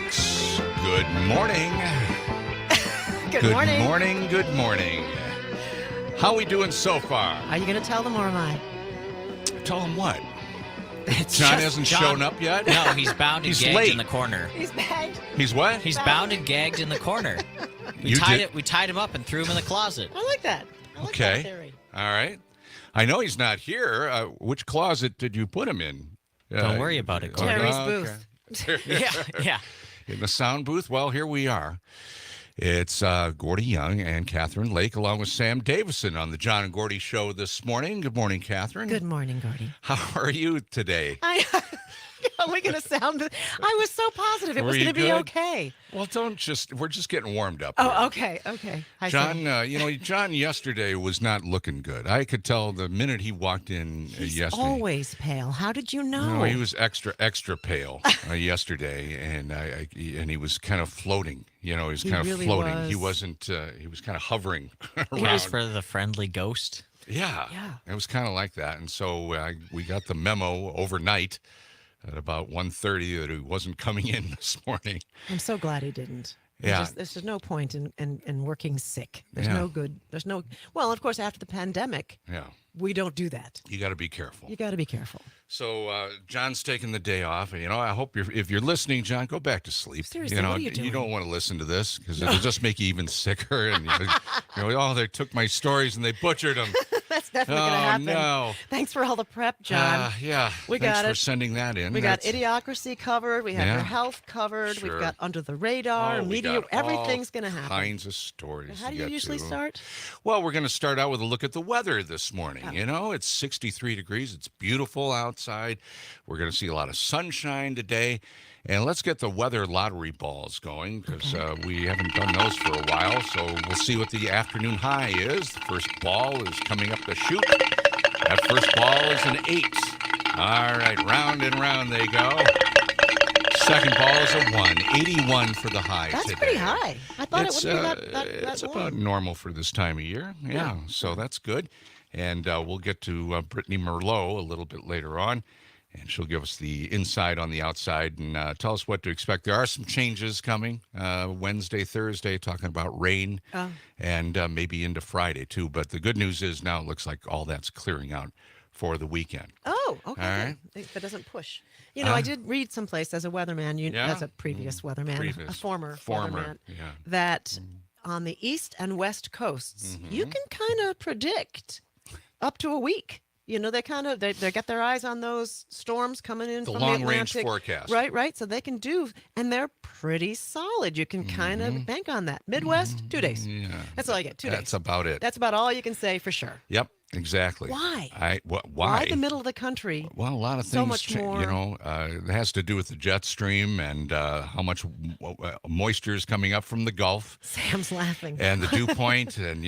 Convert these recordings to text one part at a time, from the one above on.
WMDX. Good morning. Good morning. Good morning. How we doing so far? Are you going to tell them or am I? Tell them what? It's John just hasn't John- shown up yet? No, he's bound and He's gagged late. in the corner. He's bagged. He's what? He's bound and gagged in the corner. We tied him up and threw him in the closet. I like that. I like Okay. that theory. All right. I know he's not here. Which closet did you put him in? Don't worry about it, Gordy. Terry's okay. booth. Yeah. In the sound booth? Well, here we are. It's Gordy Young and Catherine Lake, along with Sam Davison on the John and Gordy show this morning. Good morning, Catherine. Good morning, Gordy. How are you today? Are we going to sound? I was so positive it Were was you going to be good? okay. Well, we're just getting warmed up. Oh, here. okay. Hi, John, Sam. John yesterday was not looking good. I could tell the minute he walked in He's yesterday. always pale. How did you know? No, he was extra pale yesterday, and he was kind of floating. He was kind of really floating. was. He wasn't. He was kind of hovering It was around. for the friendly ghost. Yeah, it was kind of like that. And so we got the memo overnight at about 1:30 that he wasn't coming in this morning. I'm so glad he didn't. Yeah. There's just no point in working sick. There's Yeah. no good. Well, of course, after the pandemic, Yeah, we don't do that. you got to be careful. You got to be careful. So John's taking the day off. I hope if you're listening, John, go back to sleep. Seriously, what are you doing? don't want to listen to this because it'll just make you even sicker. And they took my stories and they butchered them. That's definitely going to happen. No. Thanks for all the prep, John. Yeah. We Thanks got for it. sending that in. We got Idiocracy covered. We have Yeah. your health covered. Sure. We've got Under the Radar, we media. got Everything's all going to happen. Kinds of stories. How do to you get usually to. start? Well, we're going to start out with a look at the weather this morning. Oh. It's 63 degrees. It's beautiful outside. We're going to see a lot of sunshine today. And let's get the weather lottery balls going because we haven't done those for a while. So we'll see what the afternoon high is. The first ball is coming up the chute. That first ball is an 8. All right, round and round they go. Second ball is a 1. 81 for the high That's today. pretty high. I thought it wouldn't be that It's low. about normal for this time of year. Yeah. So that's good. And we'll get to Brittany Merlot a little bit later on. And she'll give us the inside on the outside and tell us what to expect. There are some changes coming Wednesday, Thursday, talking about rain and maybe into Friday, too. But the good news is now it looks like all that's clearing out for the weekend. Oh, okay. All right. That doesn't push. I did read someplace as a weatherman, as a previous weatherman, a former weatherman, that on the east and west coasts, you can kind of predict up to a week. They got their eyes on those storms coming in The from long the range Atlantic. forecast. Right. So they can and they're pretty solid. You can kind of bank on that. Midwest, 2 days. Yeah. That's all I get, 2 days. That's about it. That's about all you can say for sure. Yep, exactly. Why? Why? Why the middle of the country? Well, a lot of things, So much more. it has to do with the jet stream and how much moisture is coming up from the Gulf Sam's laughing. and the dew point and,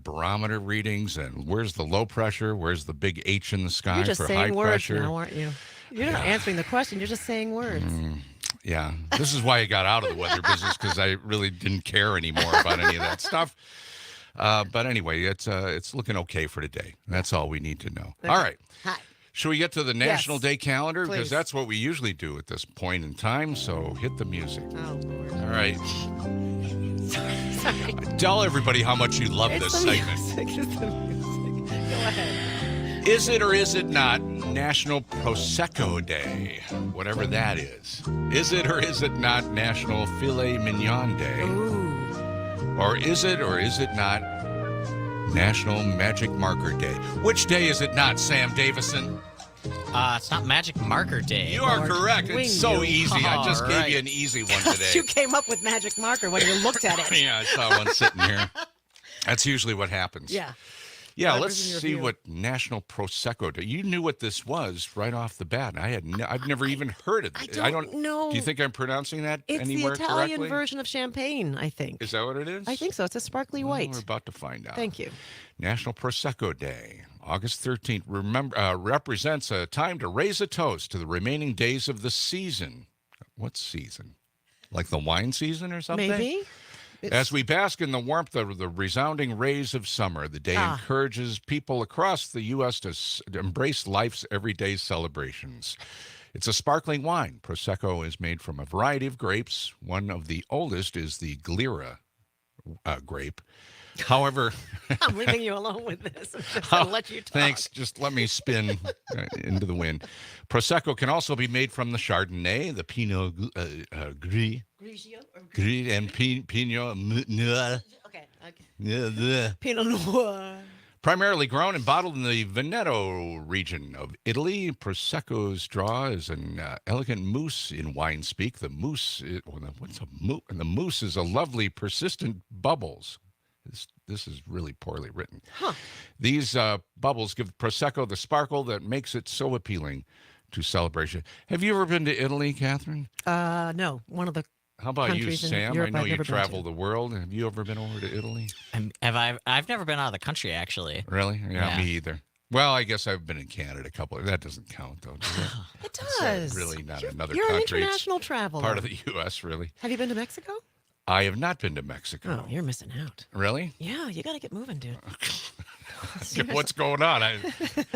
barometer readings and where's the low pressure, where's the big H in the sky You're just for saying high words pressure. now, aren't you? You're not answering the question. You're just saying words. Yeah, this is why I got out of the weather business because I really didn't care anymore about any of that stuff. But anyway, it's looking okay for today. That's all we need to know. Okay. All right. Hi. Should we get to the National Day calendar? Because Please. that's what we usually do at this point in time. So hit the music. Oh, Lord. All right. Sorry. Tell everybody how much you love It's this the segment. music. It's the music. Go ahead. Is it or is it not National Prosecco Day? Whatever that is. Is it or is it not National Filet Mignon Day? Ooh. Or is it not National Magic Marker Day? Which day is it not, Sam Davison? It's not Magic Marker Day. You are Lord, correct. wing It's so you. easy. I just All gave right. you an easy one today. You came up with magic marker when you looked at it. Yeah, I saw one sitting here. That's usually what happens. Yeah. Yeah, Whatever's let's in your see view. what National Prosecco Day. You knew what this was right off the bat. I've never even heard of it. I don't know. Do you think I'm pronouncing that It's the anywhere Italian correctly? version of champagne, I think. Is that what it is? I think so. It's a sparkly Well, white. we're about to find out. Thank you. National Prosecco Day, August 13th, represents a time to raise a toast to the remaining days of the season. What season? Like the wine season or something? Maybe. As we bask in the warmth of the resounding rays of summer, the day encourages people across the U.S. to embrace life's everyday celebrations. It's a sparkling wine. Prosecco is made from a variety of grapes. One of the oldest is the Glera grape. However, I'm leaving you alone with this. I'm just going to let you talk. Thanks. Just let me spin into the wind. Prosecco can also be made from the Chardonnay, the Pinot Gris, and Pinot Noir. Okay. Pinot Noir. Primarily grown and bottled in the Veneto region of Italy, Prosecco's draw is an elegant mousse in wine speak. The mousse, what's a mousse? And the mousse is a lovely, persistent bubbles. This is really poorly written. Huh. These bubbles give Prosecco the sparkle that makes it so appealing to celebration. Have you ever been to Italy, Catherine? No. One of the How about you, countries in Sam? I Europe know I've you never been travel to. the world. Have you ever been over to Italy? I've never been out of the country, actually. Really? Yeah, Yeah. me either. Well, I guess I've been in Canada a couple of. That doesn't count, though, does it? It It's, does. really not another You're country. an It's international traveler. part of the U.S., really. Have you been to Mexico? I have not been to Mexico. Oh, you're missing out. Really? Yeah, you got to get moving, dude. What's going on?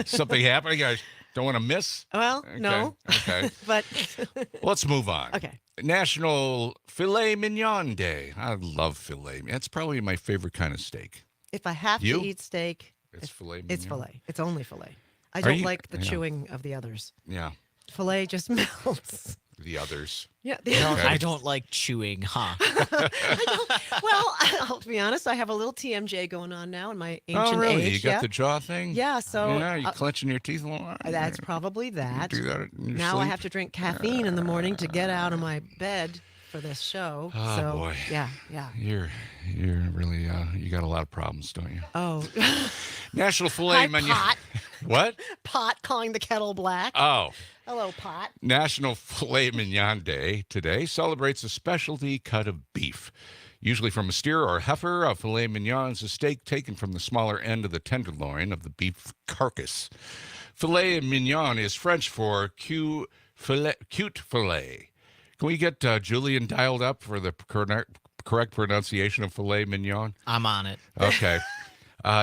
Something happening I don't want to miss? Well, Okay. no. Okay. But Let's move on. okay. National Filet Mignon Day. I love filet. That's probably my favorite kind of steak. If I have You? to eat steak, It's filet mignon. it's filet. It's only filet. I Are don't you- like the yeah. chewing of the others. Yeah. Filet just melts. The others. Yeah. Okay. I don't like chewing, huh? Well, I'll be honest. I have a little TMJ going on now in my ancient Oh, really? age. You got yeah. the jaw thing? Yeah. So Yeah, you clenching your teeth a lot? that's probably that. You do that in your Now I sleep? have to drink caffeine in the morning to get out of my bed for this show. Oh, so, boy. Yeah. You're really, you got a lot of problems, don't you? Oh. National Filet Hi, Mignon. Pot. What? Pot calling the kettle black. Oh. Hello, Pot. National Filet Mignon Day today celebrates a specialty cut of beef. Usually from a steer or heifer, a filet mignon is a steak taken from the smaller end of the tenderloin of the beef carcass. Filet mignon is French for cute filet. Can we get Julian dialed up for the correct pronunciation of filet mignon? I'm on it. Okay.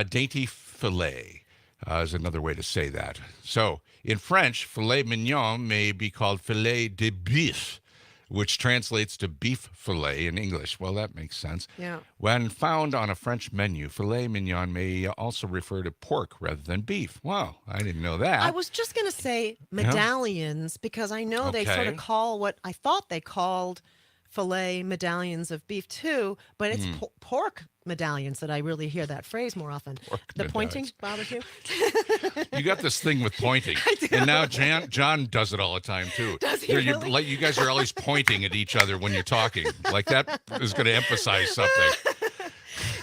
Dainty filet is another way to say that. So, in French, filet mignon may be called filet de bœuf, which translates to beef filet in English. Well, that makes sense. Yeah. When found on a French menu, filet mignon may also refer to pork rather than beef. Wow, I didn't know that. I was just going to say medallions because I know they sort Okay. of call what I thought they called filet medallions of beef too, but it's pork medallions that I really hear that phrase more often. Pork The pointing medallions. bothers you? You got this thing with pointing. And now John does it all the time, too. Does he You- really? Like you guys are always pointing at each other when you're talking. Like that is going to emphasize something.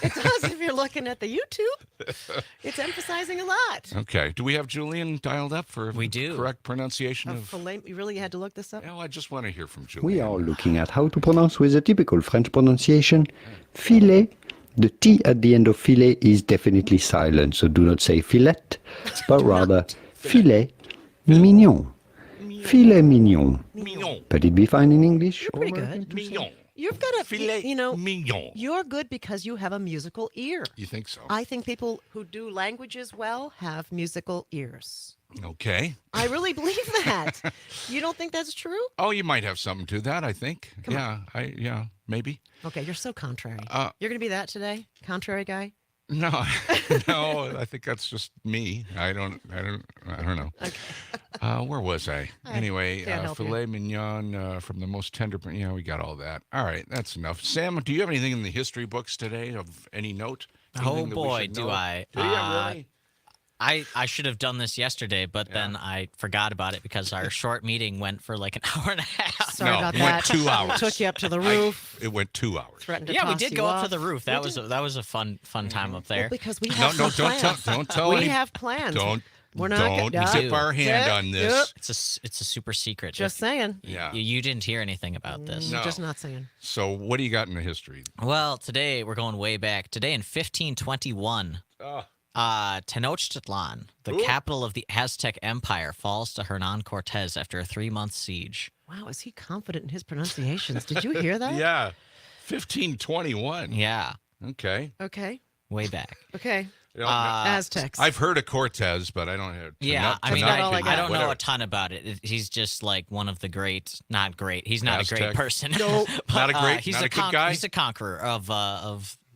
It does if you're looking at the YouTube. It's emphasizing a lot. Okay. Do we have Julian dialed up for We do. correct pronunciation A of... filet, you really had to look this up? Well, I just want to hear from Julian. We are looking at how to pronounce with the typical French pronunciation. Filet. The T at the end of filet is definitely silent, so do not say filet, but rather filet mignon. Filet mignon. Mignon. But it be fine in English? You're pretty or good. Mignon. You've got a, Filet you know, mignon. you're good because you have a musical ear. You think so? I think people who do languages well have musical ears. Okay. I really believe that. You don't think that's true? Oh, you might have something to that, I think. Come Yeah, maybe. Okay, you're so contrary. Uh, You're going to be that today? Contrary guy? No, no, I think that's just me. I don't know. Okay. Where was I? Anyway, can't help you. filet mignon from the most tender. Yeah, we got all that. All right, that's enough. Sam, do you have anything in the history books today of any note? Oh Anything that we boy, should do know? I. Do you really? I should have done this yesterday, but then I forgot about it because our short meeting went for like an hour and a half. Sorry No, about it went that. 2 hours. Took you up to the roof. It went 2 hours. Threatened to Yeah, we toss did you go up to off. the roof. We That did. was a fun time up Well, there. because we No, have no, some plans. don't tell We any. have plans. Don't. We're not Don't gonna- tip our hand Yep, on this. yep. It's a super secret. Just saying. Yeah. You didn't hear anything about this. No. Just not saying. So, what do you got in the history? Well, today we're going way back. Today in 1521, Oh, Tenochtitlan, the Ooh. capital of the Aztec Empire, falls to Hernan Cortez after a 3-month siege. Wow, is he confident in his pronunciations? Did you hear that? yeah. 1521. Yeah, Okay. Okay. way back. Okay. Aztecs. I've heard of Cortez, but I don't have. I don't know a ton about it. He's just like one of the great, not great. He's not Aztec. a great person. No, not a great. He's not a good guy. He's a conqueror of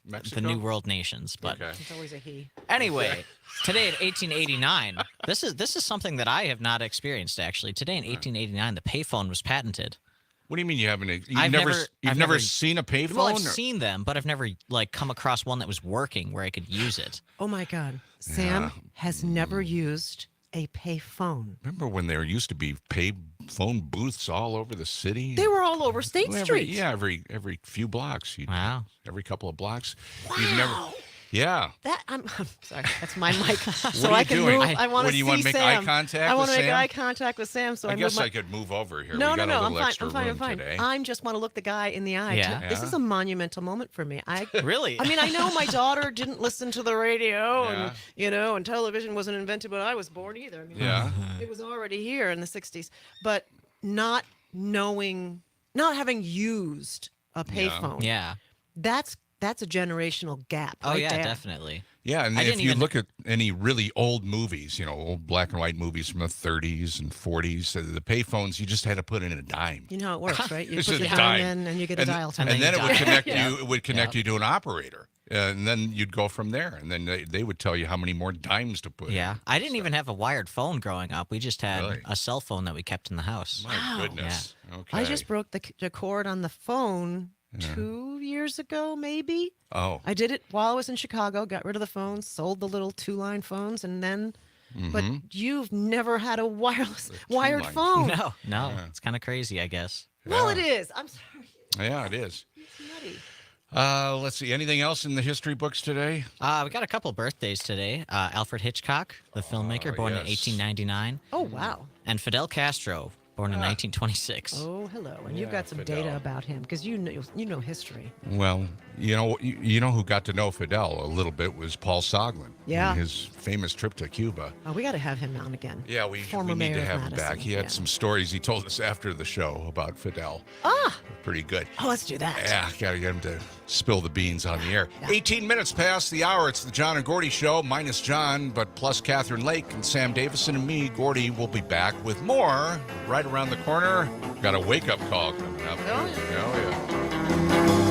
Mexico? the New World nations. But It's always a he. anyway, today in 1889, this is something that I have not experienced actually. Today in 1889, the payphone was patented. What do you mean you haven't? You've never seen a payphone? Well, I've seen them, but I've never come across one that was working where I could use it. Oh my God, Sam has never used a payphone. Remember when there used to be pay phone booths all over the city? They were all over State Street. Every few blocks. Wow. Every couple of blocks. Wow. You've never. Yeah. I'm sorry. That's my mic. So are I you can doing? move. I want What to do you see want to make Sam. eye contact I with want to make Sam? eye contact with Sam. So I guess move I could move over here. No, we got a little I'm fine. extra I'm fine. room I'm fine. today. I just want to look the guy in the eye. Yeah. This is a monumental moment for me. Really? I mean, I know my daughter didn't listen to the radio, Yeah. and television wasn't invented when I was born either. I mean, Yeah. it was already here in the '60s, but not having used a payphone. Yeah. That's a generational gap. Oh right yeah, there. definitely. Yeah, and I if didn't you even- look at any really old movies, old black and white movies from the 30s and 40s, the payphones, you just had to put in a dime. You know how it works, right? You It's put just your a dime dime. in, and you get a dial tone. And then it would dial. connect Yeah. you. It would connect you to an operator, and then you'd go from there. And then they would tell you how many more dimes to put. Yeah. in. I didn't even have a wired phone growing up. We just had Really? a cell phone that we kept in the house. My Wow. goodness. Okay. I just broke the cord on the phone 2 years ago, maybe. Oh. I did it while I was in Chicago, got rid of the phones, sold the little 2-line phones, and then. But you've never had a wired two-line phone. No, Yeah. it's kind of crazy, I guess. Well, it is. I'm sorry. Yeah, it is. It's nutty. Let's see. Anything else in the history books today? We got a couple birthdays today. Alfred Hitchcock, the filmmaker, born in yes. 1899, Oh, wow. and Fidel Castro, born in 1926. Oh, hello. And you've Yeah, got some Fidel. data about him because you know history. Well, you know who got to know Fidel a little bit was Paul Soglin. Yeah. In his famous trip to Cuba. Oh, we got to have him on again. Yeah, we Former need mayor to of have him Madison. back. He had some stories he told us after the show about Fidel. Ah! Pretty good. Oh, let's do that. Yeah, gotta get him to spill the beans on the air. 18 minutes past the hour. It's the John and Gordy Show, minus John, but plus Catherine Lake and Sam Davison and me. Gordy will be back with more right around the corner. Got a wake-up call coming up. Oh, yeah. Oh, yeah.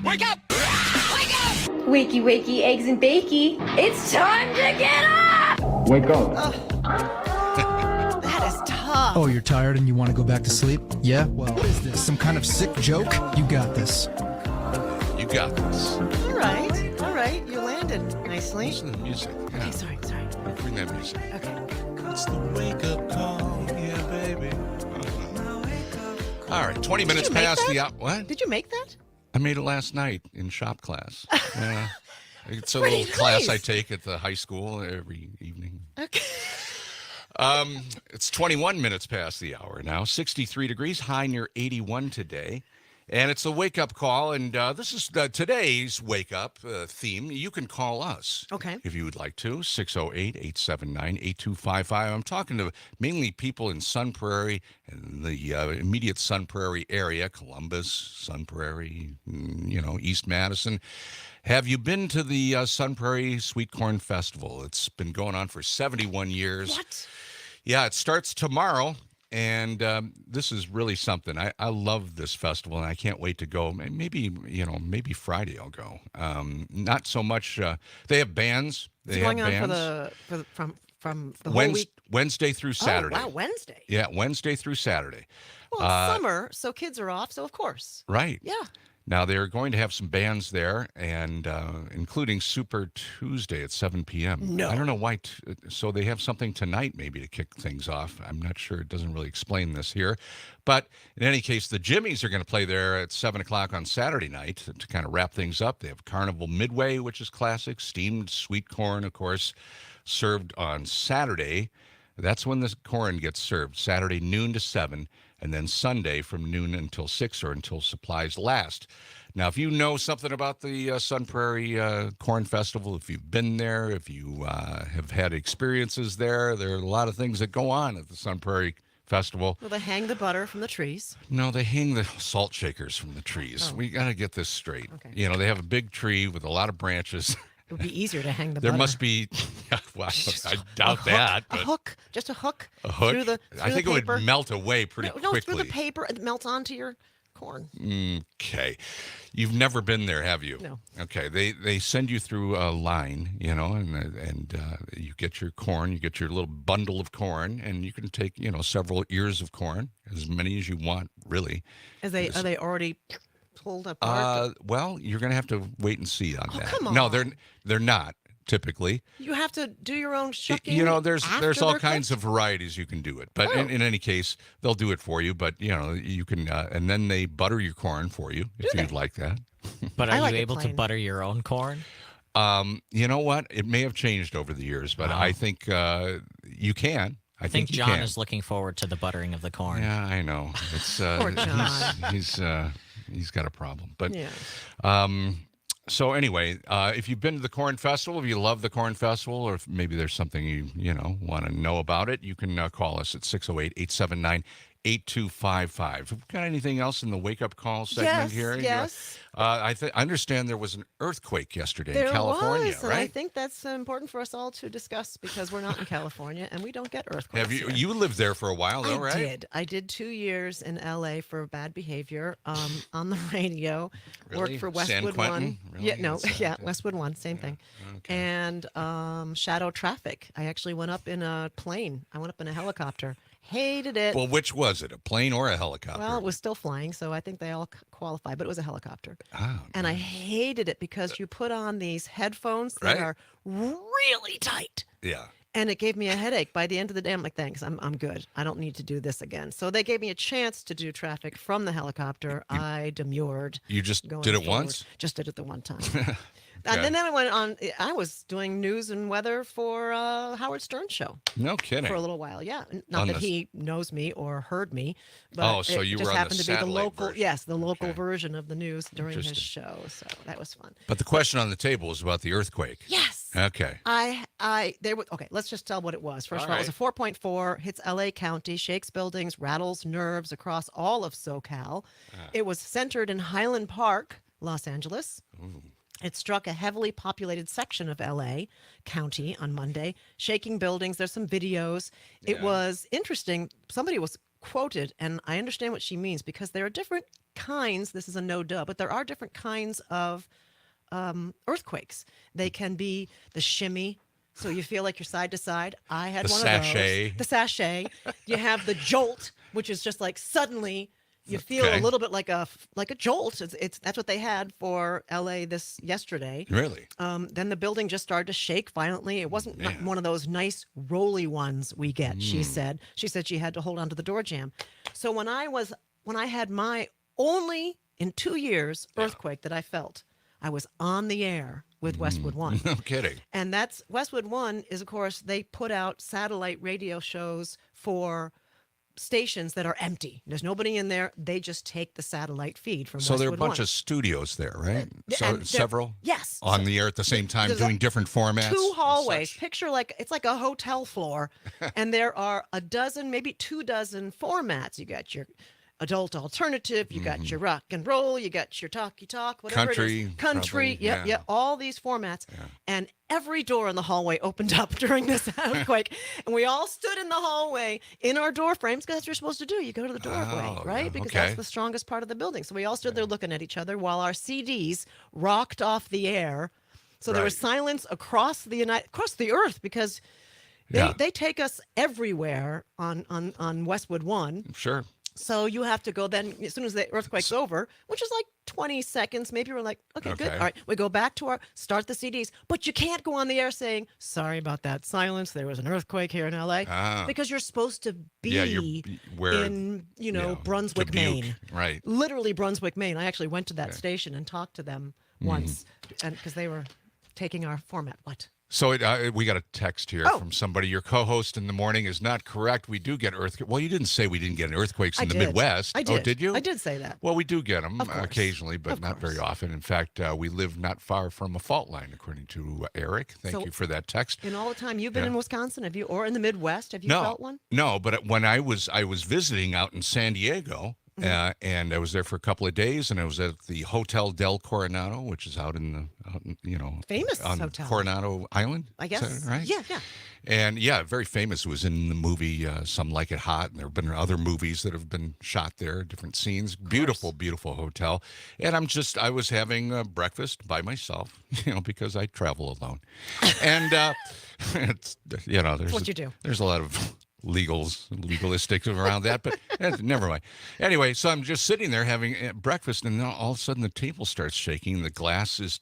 Wake up! Wakey, wakey, eggs and bakey. It's time to get up! Wake up. That is tough. Oh, you're tired and you want to go back to sleep? Yeah? Well, what is this? Some kind of sick joke? You got this. You got this. All right. All right. You landed nicely. Listen to the music. Yeah. Okay, sorry. Bring that music. Okay. It's the wake-up call. Yeah, baby. All right, 20 minutes you make past that? the hour. What? Did you make that? I made it last night in shop class. Yeah. It's a Pretty little class I nice. take at the high school every evening. Okay. It's 21 minutes past the hour now. 63 degrees, high near 81 today. And it's a wake-up call, and this is today's wake-up theme. You can call us if you would like to, 608-879-8255. I'm talking to mainly people in Sun Prairie and the immediate Sun Prairie area, Columbus, Sun Prairie, East Madison. Have you been to the Sun Prairie Sweet Corn Festival? It's been going on for 71 years. What? Yeah, it starts tomorrow. And this is really something. I love this festival, and I can't wait to go. Maybe Friday I'll go. Not so much. They have bands. They have bands from the whole week. Wednesday through Saturday. Oh wow, Wednesday. Yeah, Wednesday through Saturday. Well, it's summer, so kids are off. So of course. Right. Yeah. Now, they're going to have some bands there, and including Super Tuesday at 7 p.m. No. I don't know why. So they have something tonight maybe to kick things off. I'm not sure. It doesn't really explain this here. But in any case, the Jimmies are going to play there at 7 o'clock on Saturday night to kind of wrap things up. They have Carnival Midway, which is classic. Steamed sweet corn, of course, served on Saturday. That's when the corn gets served, Saturday noon to 7. And then Sunday from noon until 6 or until supplies last. Now, if you know something about the Sun Prairie Corn Festival, if you've been there, if you have had experiences there are a lot of things that go on at the Sun Prairie Festival. Well, they hang the butter from the trees. No, they hang the salt shakers from the trees. We got to get this straight. Okay. They have a big tree with a lot of branches. It would be easier to hang the There butter. must be, well, I doubt that. But A hook, just a hook. A hook? Through the I think it paper. would melt away pretty No, quickly. through the paper, it melts onto your corn. Okay. You've never been there, have you? No. Okay. They send you through a line, and you get your corn, you get your little bundle of corn, and you can take, several ears of corn, as many as you want, really. Are they already pulled apart? Well, you're going to have to wait and see on that. Come on. No, they're not typically. You have to do your own shucking. There's all kinds of varieties you can do it. But in any case, they'll do it for you. But you can, and then they butter your corn for you if you'd like that. But I are like you it able to plain. butter your own corn? You know what? It may have changed over the years, but I think you can. I think you John can. is looking forward to the buttering of the corn. Yeah, I know. It's Poor John. he's got a problem. But Yeah. So anyway, if you've been to the Corn Festival, if you love the Corn Festival, or if maybe there's something you want to know about it, you can call us at 608-879-8255. Have we got anything else in the wake-up call segment here? Yes. I understand there was an earthquake yesterday There in California, was, and right? I think that's important for us all to discuss because we're not in California and we don't get earthquakes. Have you here. you lived there for a while, though, right? I did 2 years in LA for bad behavior on the radio. Really? Worked for San Westwood Quentin? One. Really? Yeah, no, That's, yeah, Westwood One, same thing. Okay. And shadow traffic. I actually went up in a plane. I went up in a helicopter. Hated it. Well, which was it, a plane or a helicopter? Well, it was still flying, so I think they all qualify, but it was a helicopter. Oh, And I hated it because you put on these headphones that Right. are really tight. yeah. And it gave me a headache. By the end of the day, I'm like, thanks, I'm good. I don't need to do this again. So they gave me a chance to do traffic from the helicopter. I demurred. You just going did it forward. once? Just did it the one time. Okay. And then I went on. I was doing news and weather for Howard Stern show No kidding. for a little while. Yeah, not On that the- he knows me or heard me, but Oh, so it you just were on the happened to be the satellite local. version. Yes, the local Okay. version of the news during his Interesting. show. So that was fun. But the question on the table is about the earthquake. Yes. Okay. Okay, let's just tell what it was. First All of all, it was a right. 4.4, hits LA County, shakes buildings, rattles nerves across all of SoCal. It was centered in Highland Park, Los Angeles. It struck a heavily populated section of LA County on Monday, shaking buildings. There's some videos. It Yeah. was interesting. Somebody was quoted, and I understand what she means because there are different kinds. This is a no duh, but there are different kinds of earthquakes. They can be the shimmy, so you feel like you're side to side. I had The one sachet. of those. The sachet. You have the jolt, which is just like suddenly you feel Okay. a little bit like a jolt. It's that's what they had for LA yesterday. Really? Then the building just started to shake violently. It wasn't not Man. one of those nice rolly ones we get. She said she had to hold on to the door jamb. So when I had my only in 2 years earthquake that I felt, I was on the air with Westwood One. No kidding. And that's Westwood One is, of course, they put out satellite radio shows for stations that are empty. There's nobody in there. They just take the satellite feed from So there are a Westwood bunch One. of studios there, right? So And several? Yes. On the air at the same time, there's doing different formats? 2 and hallways. such? Picture it's like a hotel floor, and there are a dozen, maybe 2 dozen formats. You got your adult alternative, you got your rock and roll, you got your talky talk, whatever it is. Country, probably, yep, all these formats. And every door in the hallway opened up during this earthquake, and we all stood in the hallway in our door frames, because that's what you're supposed to do. You go to the doorway, right? Because that's the strongest part of the building. So we all stood there looking at each other while our CDs rocked off the air. So there was silence across the earth, because they take us everywhere on Westwood One. Sure. So you have to go then, as soon as the earthquake's over, which is like 20 seconds, maybe we're like, okay, good. All right, we go back to start the CDs. But you can't go on the air saying, sorry about that silence. There was an earthquake here in LA. Because you're supposed to be in, Brunswick, Dubuque, Maine. Right. Literally Brunswick, Maine. I actually went to that station and talked to them once, and because they were taking our format. What? So we got a text here from somebody. Your co-host in the morning is not correct. We do get earthquakes. Well, you didn't say we didn't get earthquakes in the Midwest. I did. Oh, did you? I did say that. Well, we do get them occasionally, but not very often. In fact, we live not far from a fault line, according to Eric. Thank you for that text. In all the time you've been in Wisconsin, have you, or in the Midwest, have you felt one? No, but when I was visiting out in San Diego, and I was there for a couple of days, and I was at the Hotel del Coronado, which is out in famous on hotel, Coronado Island, I guess. Is that right? Yeah. And very famous. It was in the movie Some Like It Hot, and there have been other movies that have been shot there, different scenes. Beautiful, beautiful hotel. And I was having breakfast by myself, because I travel alone. And it's there's what you do. There's a lot of legalistic around that, but never mind. Anyway, so I'm just sitting there having breakfast, and then all of a sudden the table starts shaking, the glass is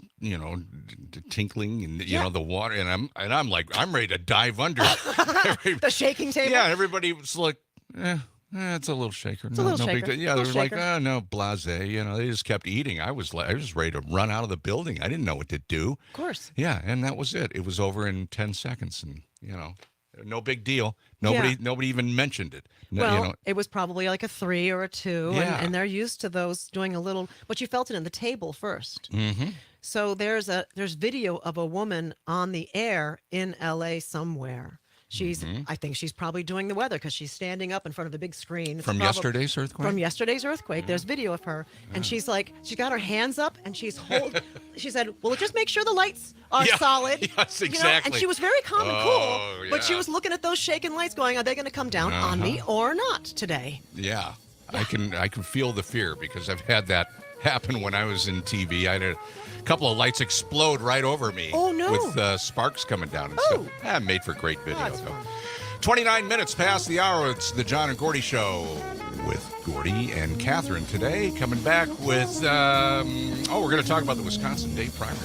tinkling, and the water, and I'm like, I'm ready to dive under. The shaking table. Yeah, everybody was like, it's a little shaker. It's a little shaker. Big deal. Yeah, they were like, oh no, blasé. They just kept eating. I was ready to run out of the building. I didn't know what to do. Of course. Yeah, and that was it. It was over in 10 seconds, and no big deal. Nobody even mentioned it. Well, it was probably like a 3 or a 2, and they're used to those doing a little. But you felt it in the table first. Mm-hmm. So there's video of a woman on the air in LA somewhere. I think she's probably doing the weather, because she's standing up in front of the big screen. Yesterday's earthquake? From yesterday's earthquake. There's video of her, and she's got her hands up, and she said, well, just make sure the lights are solid. Yes, exactly. And she was very calm and cool, but she was looking at those shaking lights going, are they going to come down on me or not today? Yeah. I can feel the fear, because I've had that happen when I was in TV. I had a couple of lights explode right over me. Oh, no. With sparks coming down and stuff. Made for great video, though. 29 minutes past the hour. It's the John and Gordy Show with Gordy and Catherine today. Coming back with, we're going to talk about the Wisconsin Day primary.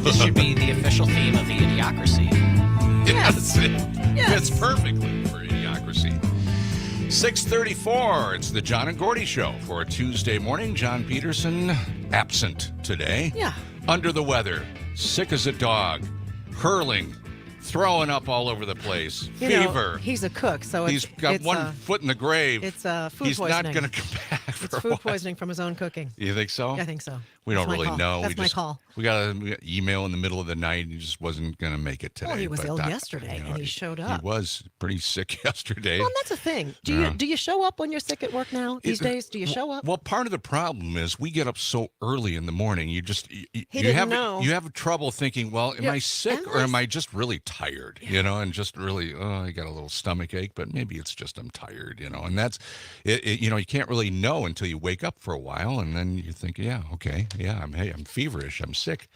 This should be the official theme of the Idiocracy. Yes. It fits perfectly for Idiocracy. 6:34. It's the John and Gordy Show for a Tuesday morning. John Peterson, absent today. Yeah. Under the weather, sick as a dog, hurling, throwing up all over the place, fever. He's a cook, so He's got one foot in the grave. It's food He's poisoning. not going to come back for It's a food while. poisoning from his own cooking. You think so? I think so. We That's don't my really call. know. That's my call. We got an email in the middle of the night. He just wasn't going to make it today. Well, he was but, ill yesterday, and he showed up. He was pretty sick yesterday. Well, and that's the thing. Do you show up when you're sick at work now these days? Do you show up? Well, part of the problem is we get up so early in the morning. You just didn't know. You have trouble thinking. Well, am I sick or am I just really tired? Yeah. And just really I got a little stomach ache, but maybe it's just I'm tired. And that's it. You can't really know until you wake up for a while, and then you think, yeah, okay, yeah, I'm feverish, I'm sick.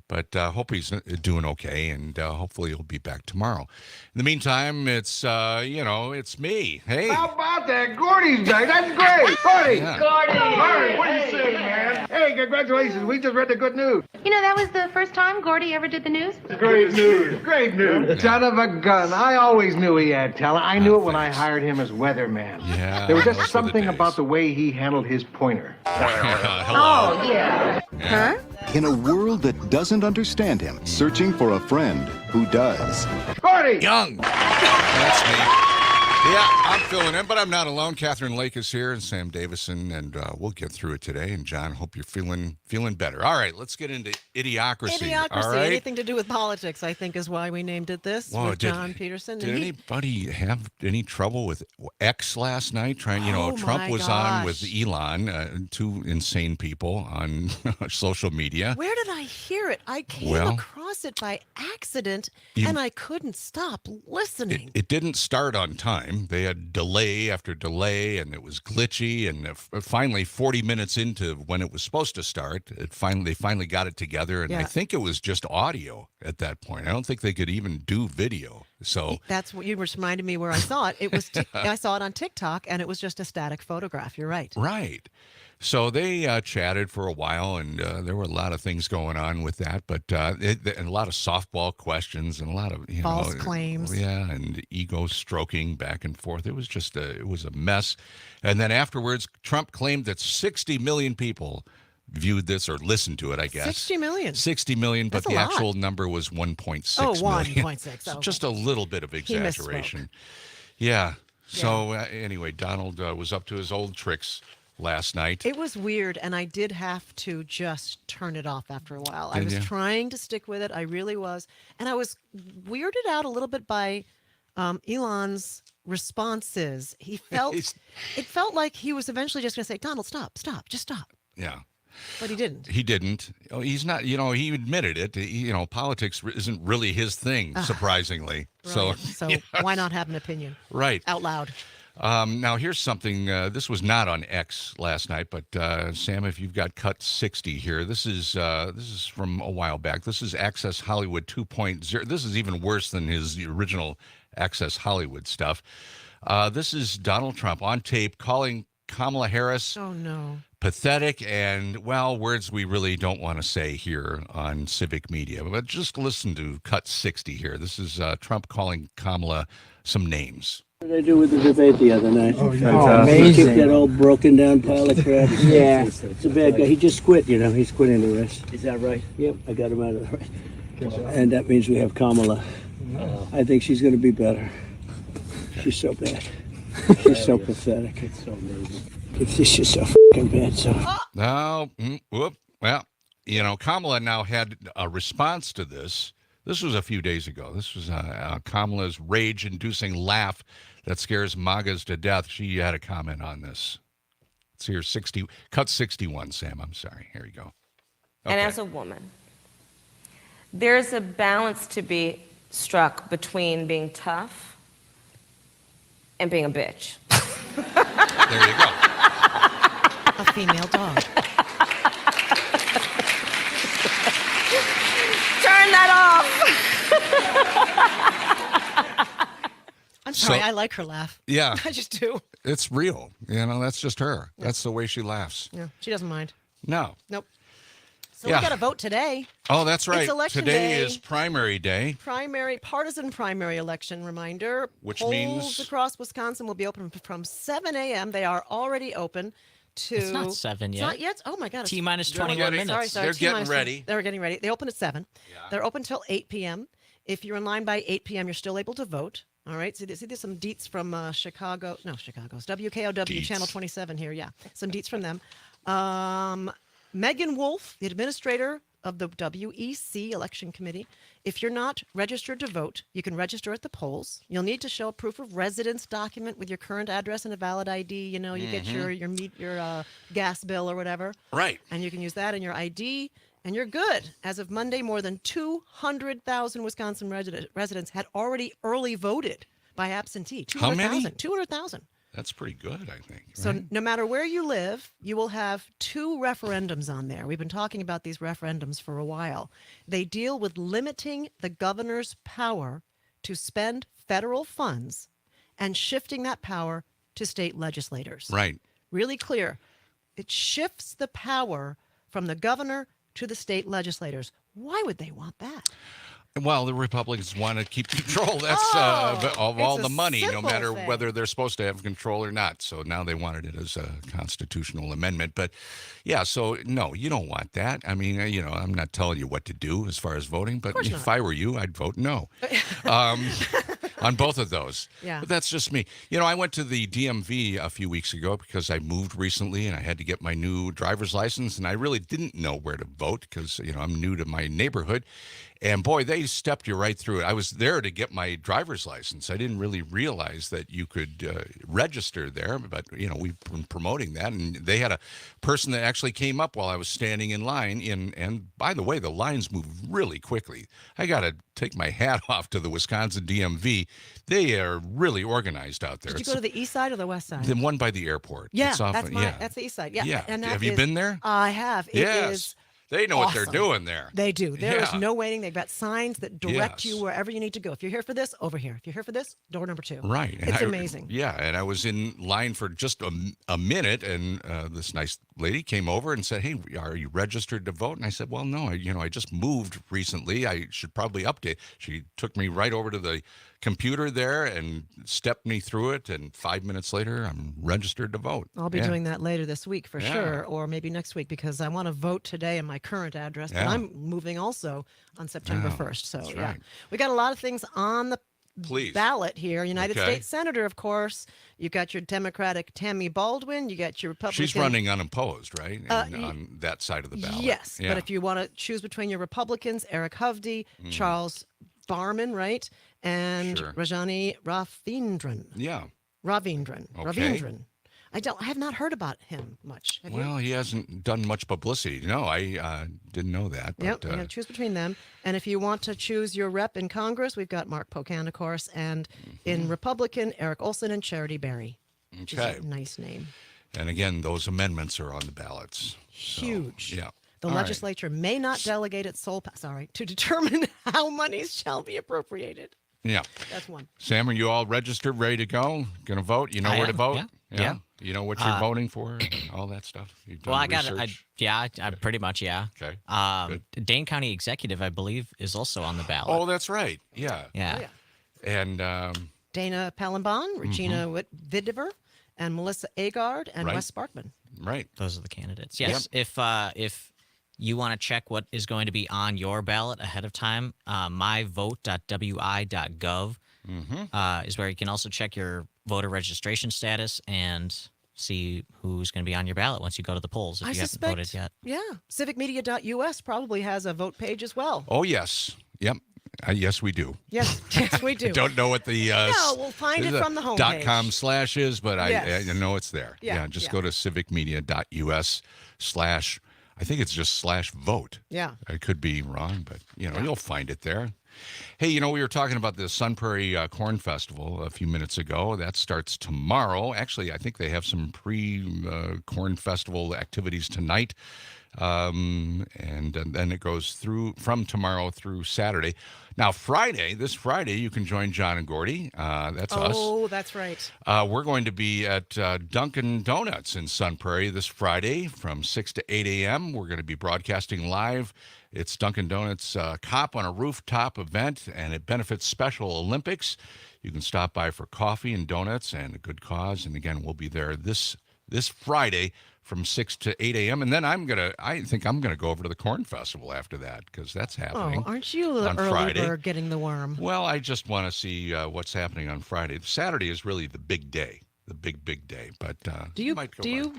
But hope he's doing okay, and hopefully he'll be back tomorrow. In the meantime, it's it's me. Hey, how about that? Gordy's back. That's great. Gordy. Yeah. Gordy, what do you say, man? Hey, congratulations. We just read the good news. That was the first time Gordy ever did the news? Great news. Great news. Son of a gun. I always knew he had talent. I knew it when I hired him as weatherman. Yeah. There was those just were the something days. about the way he handled his pointer. Hello. yeah. Huh? In a world that doesn't understand him, searching for a friend who does. Gordy! Young. That's me. Yeah, I'm filling in, but I'm not alone. Catherine Lake is here and Sam Davison, and we'll get through it today. And John, hope you're feeling better. All right, let's get into Idiocracy. Idiocracy, all right? anything to do with politics, I think is why we named it this with John Peterson. Did And anybody have any trouble with X last night? Oh, Trump my was on with gosh. Elon, two insane people on social media. Where did I hear it? I came across it by accident, and I couldn't stop listening. It didn't start on time. They had delay after delay, and it was glitchy. And finally, 40 minutes into when it was supposed to start, they finally got it together. And I think it was just audio at that point. I don't think they could even do video. So that's what you reminded me where I saw it. It was I saw it on TikTok, and it was just a static photograph. You're right. Right. So they chatted for a while, and there were a lot of things going on with that, but and a lot of softball questions and a lot of false claims. Yeah, and ego stroking back and forth. It was just it was a mess. And then afterwards, Trump claimed that 60 million people viewed this or listened to it, I guess. 60 million. 60 million, but That's a the lot. actual number was 1.6 Oh, million. 1.6. So Okay. just a little bit of exaggeration. Yeah. So anyway, Donald was up to his old tricks last night. It was weird, and I did have to just turn it off after a while. I Did was you? trying to stick with it. I really was. And I was weirded out a little bit by Elon's responses. It felt like he was eventually just going to say, Donald, stop, just stop. Yeah. But he didn't. He didn't. He's not, he admitted it. Politics isn't really his thing, surprisingly. Right. So Why not have an opinion? Right. Out loud. Now, here's something. This was not on X last night, but Sam, if you've got cut 60 here, this is from a while back. This is Access Hollywood 2.0. This is even worse than his original Access Hollywood stuff. This is Donald Trump on tape calling Kamala Harris Oh, no. pathetic and, well, words we really don't want to say here on civic media. But just listen to cut 60 here. This is Trump calling Kamala some names. What did I do with the debate the other night? Oh, He kicked that old broken down pile of crap. Yeah. It's a bad guy. He just quit, He's quitting the race. Is that right? Yep, I got him out of the race. And that means we have Kamala. I think she's going to be better. She's so bad. She's so pathetic. It's so amazing. It's just so fucking bad. So. No, well, Kamala now had a response to this. This was a few days ago. This was Kamala's rage-inducing laugh that scares MAGAs to death. She had a comment on this. It's here, cut 61, Sam. I'm sorry. Here you go. Okay. And as a woman, there's a balance to be struck between being tough and being a bitch. There you go. A female dog. Turn that off. I'm sorry, I like her laugh. Yeah. I just do. It's real. That's just her. That's the way she laughs. Yeah, she doesn't mind. No. Nope. So we got to vote today. Oh, that's right. It's election Today day. is primary day. Partisan primary election reminder. Which Polls means across Wisconsin will be open from 7 a.m. They are already open to. It's not 7 yet. It's not yet. Oh my God. T minus 21 minutes. Sorry. They're getting ready. They're getting ready. They open at 7. Yeah. They're open till 8 p.m. If you're in line by 8 p.m., you're still able to vote. All right. See, there's some deets from Chicago. No, Chicago's WKOW Deets. Channel 27 here. Yeah, some deets from them. Megan Wolf, the administrator of the WEC Election Committee. If you're not registered to vote, you can register at the polls. You'll need to show a proof of residence document with your current address and a valid ID. You know, you get your gas bill or whatever. Right. And you can use that in your ID, and you're good. As of Monday, more than 200,000 Wisconsin residents had already early voted by absentee. How many? 200,000. That's pretty good, I think. Right? So no matter where you live, you will have 2 referendums on there. We've been talking about these referendums for a while. They deal with limiting the governor's power to spend federal funds and shifting that power to state legislators. Right. Really clear. It shifts the power from the governor to the state legislators. Why would they want that? Well, the Republicans want to keep control. That's of all the money, no matter whether they're supposed to have control or not. So now they wanted it as a constitutional amendment. But yeah, so no, you don't want that. I mean, I'm not telling you what to do as far as voting, but if I were you, I'd vote no. On both of those. Yeah. But that's just me. I went to the DMV a few weeks ago because I moved recently and I had to get my new driver's license, and I really didn't know where to vote because, I'm new to my neighborhood. And boy, they stepped you right through it. I was there to get my driver's license. I didn't really realize that you could register there, but we've been promoting that. And they had a person that actually came up while I was standing in line. And by the way, the lines move really quickly. I got to take my hat off to the Wisconsin DMV. They are really organized out there. Did you go to the east side or the west side? The one by the airport. Yeah, that's the east side. Yeah. And have you been there? I have. It is. They know awesome. what they're doing there. They do. There is no waiting. They've got signs that direct you wherever you need to go. If you're here for this, over here. If you're here for this, door number 2. Right. It's amazing. Yeah, and I was in line for just a minute, and this nice lady came over and said, "Hey, are you registered to vote?" And I said, "Well, no. I just moved recently. I should probably update." She took me right over to the computer there and stepped me through it, and 5 minutes later, I'm registered to vote. I'll be doing that later this week for sure, or maybe next week, because I want to vote today in my current address, but I'm moving also on September 1st. So, right. We got a lot of things on the ballot here. United States Senator, of course. You got your Democratic Tammy Baldwin. You got your Republican. She's running unopposed, right? On that side of the ballot. Yes, but if you want to choose between your Republicans, Eric Hovde, Charles Barman, right? And Rajani Ravindran. Yeah. Ravindran. Okay. Ravindran. I have not heard about him much. Have you? He hasn't done much publicity. No, I didn't know that. But, yep, you got to choose between them. And if you want to choose your rep in Congress, we've got Mark Pocan, of course, and in Republican, Eric Olson and Charity Berry. Okay. Nice name. And again, those amendments are on the ballots. Huge. So, yeah. The legislature may not delegate its sole to determine how monies shall be appropriated. Yeah. That's one. Sam, are you all registered, ready to go? Going to vote? You know where to vote? Yeah. You know what you're voting for? And all that stuff? You've done I research? I pretty much, Okay. Dane County Executive, I believe, is also on the ballot. Oh, that's right. Yeah. Yeah. Oh, yeah. And Dana Pallenbahn, Regina Vidiver, and Melissa Agard, and Wes Sparkman. Right. Those are the candidates. Yes. Yep. If you want to check what is going to be on your ballot ahead of time, myvote.wi.gov is where you can also check your voter registration status and see who's going to be on your ballot once you go to the polls if you haven't voted yet. Yeah. Civicmedia.us probably has a vote page as well. Oh, yes. Yep. Yes, we do. Yes, we do. Don't know what the we'll find it from the homepage. .com/ is, but I know it's there. Yeah, just go to civicmedia.us/ I think it's just /vote. Yeah. I could be wrong, but, you'll find it there. Hey, we were talking about the Sun Prairie Corn Festival a few minutes ago. That starts tomorrow. Actually, I think they have some pre-Corn Festival activities tonight. And then it goes through from tomorrow through Saturday. Now, this Friday, you can join John and Gordy. That's us. Oh, that's right. We're going to be at Dunkin' Donuts in Sun Prairie this Friday from 6 to 8 a.m. We're going to be broadcasting live. It's Dunkin' Donuts Cop on a Rooftop event, and it benefits Special Olympics. You can stop by for coffee and donuts and a good cause. And again, we'll be there this Friday from 6 to 8 a.m. And then I think I'm gonna go over to the Corn Festival after that because that's happening. Oh, aren't you a little on early Friday. bird getting the worm? Well, I just want to see what's happening on Friday. Saturday is really the big day, the big day. But do you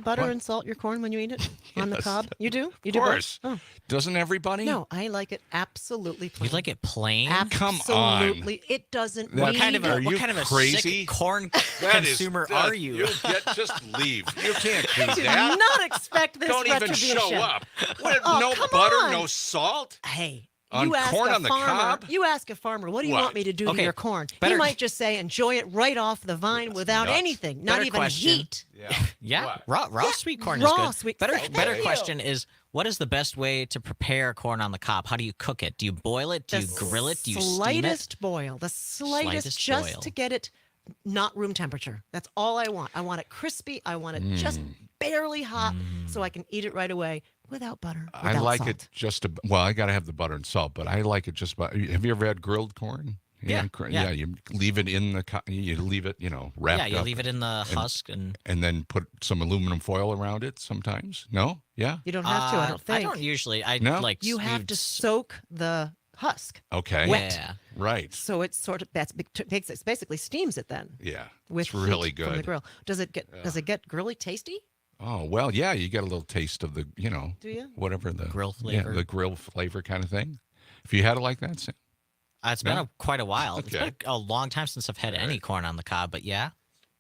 butter and salt your corn when you eat it on the cob? You do? You do? Of course. Oh. Doesn't everybody? No, I like it absolutely plain. You like it plain? Come on. Absolutely. It doesn't What need... kind of What kind of a crazy? sick corn consumer are you? Just leave. You can't do I do that. not expect this Don't even retribution. show up. What, Oh, no come butter, on. no salt? Hey. On You ask corn a on the farmer, cob? You ask a farmer, what do you What? want me to do to Okay, your corn? better- He might just say, enjoy it right off the vine without nuts. anything, not Better even question. heat. Yeah. Yeah, What? raw sweet corn raw is good. sweet- Better Thank you. question is, what is the best way to prepare corn on the cob? How do you cook it? Do you boil it? Do you grill it? Do you steam it? Slightest boil. The slightest just boil. to get it not room temperature. That's all I want. I want it crispy. I want it just barely hot so I can eat it right away without butter. I without like salt. it well, I got to have the butter and salt, but I like it just about. Have you ever had grilled corn? Yeah. You leave it in you leave it, wrapped up. Yeah, you leave it in the husk and then put some aluminum foil around it sometimes. No? Yeah? You don't have to, I don't think. I don't usually. I No? like You have to soak the husk. Okay. Wet. Yeah. Right. So it's sort of it basically steams it then. Yeah. With it's really heat from the good. grill. Does it get grilly tasty? Oh, well, yeah, you get a little taste of the, Do you? whatever the Grill flavor. Yeah, the grill flavor kind of thing. If you had it like that, Sam? It's been quite a while. It's Okay. been a long time since I've had any corn on the cob, but yeah,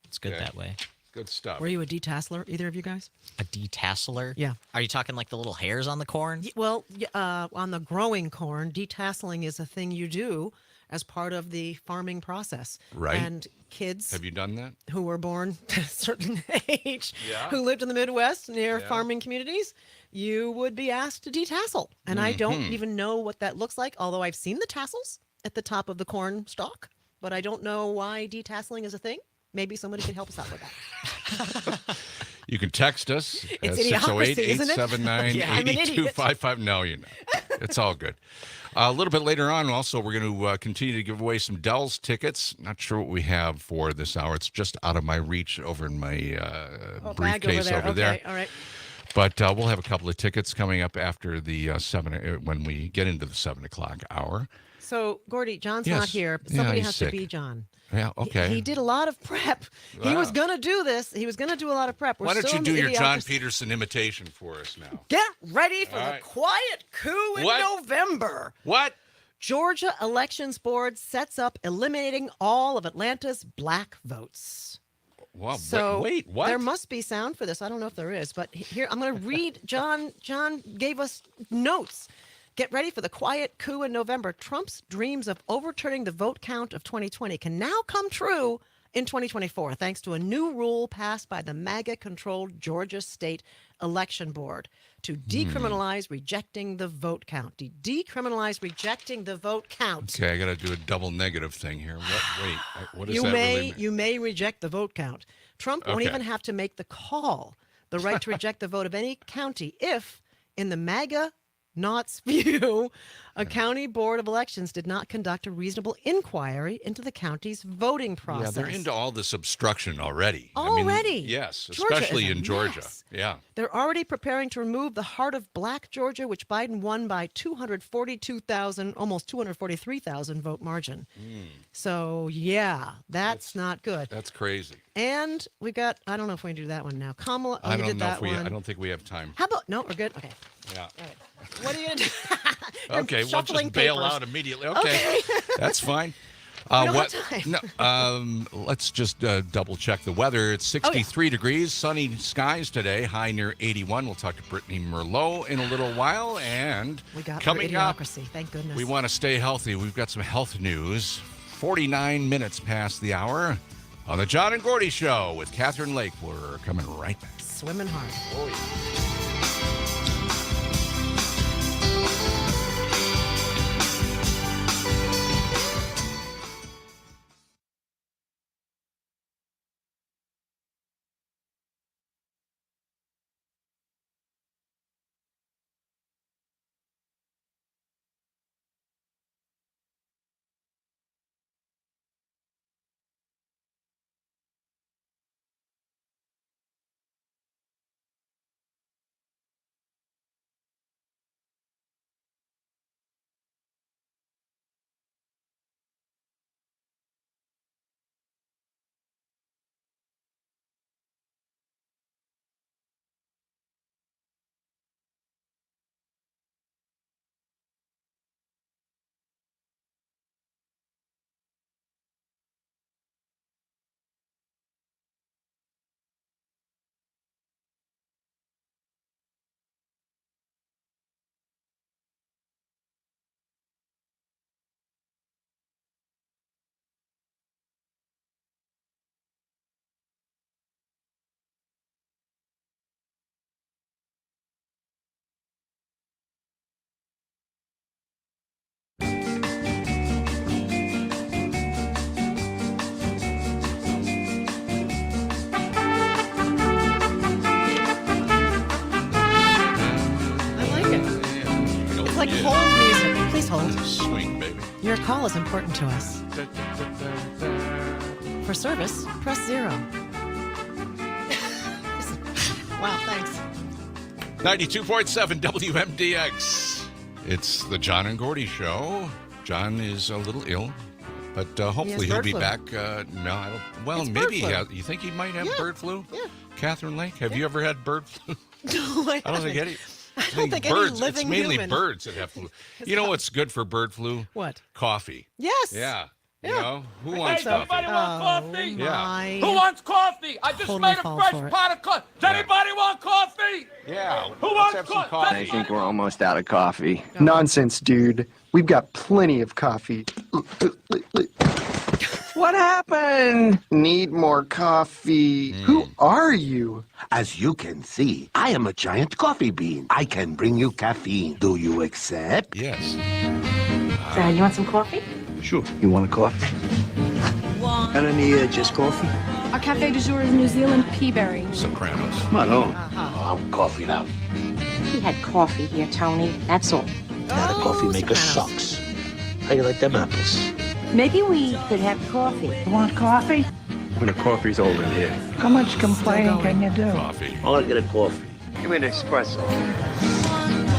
it's good Okay. that way. Good stuff. Were you a detasseler, either of you guys? A detasseler? Yeah. Are you talking like the little hairs on the corn? Well, on the growing corn, detasseling is a thing you do as part of the farming process. Right. And kids Have you done that? who were born at a certain age, Yeah. who lived in the Midwest near Yeah. farming communities, you would be asked to detassel. And I don't even know what that looks like, although I've seen the tassels at the top of the corn stalk, but I don't know why detasseling is a thing. Maybe somebody could help us out with that. You can text us at It's idiocracy, isn't it? 608-879-8255. No, you're not. It's all good. A little bit later on, also, we're going to continue to give away some Dell's tickets. Not sure what we have for this hour. It's just out of my reach over in my Bag briefcase over there. Okay, all right. But we'll have a couple of tickets coming up after the when we get into the 7 o'clock hour. So, Gordy, John's Yes. not here. Yeah, Somebody he's has sick. to be John. Yeah, okay. He did a lot of prep. He was Wow. going to do this. He was going to do a lot of prep. We're Why don't still you in do the your John idiocracy. Peterson imitation for us now? Get ready for All the right. quiet coup in What? November. What? Georgia Elections Board sets up eliminating all of Atlanta's black votes. Well, So wait, what? There must be sound for this. I don't know if there is, but here I'm going to read. John gave us notes. Get ready for the quiet coup in November. Trump's dreams of overturning the vote count of 2020 can now come true in 2024, thanks to a new rule passed by the MAGA-controlled Georgia State Election Board to decriminalize rejecting the vote count. Decriminalize rejecting the vote count. Okay, I got to do a double negative thing here. What does You that may really mean? you may reject the vote count. Trump won't Okay. even have to make the call, the right to reject the vote of any county if, in the MAGA Knott's view, a county board of elections did not conduct a reasonable inquiry into the county's voting process. Yeah, they're into all this obstruction already. Already? Yes, Georgia especially is a in Georgia. mess. Yeah. They're already preparing to remove the heart of black Georgia, which Biden won by 242,000, almost 243,000 vote margin. So, yeah, that's not good. That's crazy. And we got, I don't know if we can do that one now. Kamala, I we don't did know that if we. one. I don't think we have time. How about, no, we're good? Okay. Yeah. All right. What are you going to do? You're Okay, we'll shuffling just bail papers. out immediately. Okay, that's fine. don't have time. No, let's just double check the weather. It's 63 degrees, sunny skies today, high near 81. We'll talk to Brittany Merlot in a little while. And We got coming up, idiocracy, thank goodness. we want to stay healthy. We've got some health news. 49 minutes past the hour on the John and Gordy Show with Catherine Lake. We're coming right back. Swimming hard. Oh, yeah. like hold music. Please hold. Swing, baby. Your call is important to us. For service, press 0. Wow, thanks. 92.7 WMDX. It's the John and Gordy Show. John is a little ill, but hopefully he'll be back. No, I don't. Well, It's maybe. bird flu. You think he might have bird flu? Yeah. Catherine Lake, have you ever had bird flu? No, I don't think haven't. any. I don't think any birds. living It's mainly human. birds that have flu. You know what's good for bird flu? What? Coffee. Yes. Yeah. You Yeah. know, who wants Hey, coffee? anybody want coffee? My. Who wants coffee? I just Totally made a fall fresh for it. pot of coffee. Does anybody want coffee? Yeah. Who let's wants have some coffee? I think we're almost out of coffee. Nonsense, dude. We've got plenty of coffee. What happened? Need more coffee. Who are you? As you can see, I am a giant coffee bean. I can bring you caffeine. Do you accept? Yes. So, you want some coffee? Sure. You want a coffee? And any just coffee? Our cafe du jour is New Zealand peaberry. Sopranos. Come on, on. I'm coffee now. We had coffee here, Tony. That's all. That coffee maker Sopranos. sucks. How you like them apples? Maybe we could have coffee. You want coffee? When the coffee's over here. How much complaining can you do? Coffee. I want to get a coffee. Give me an espresso.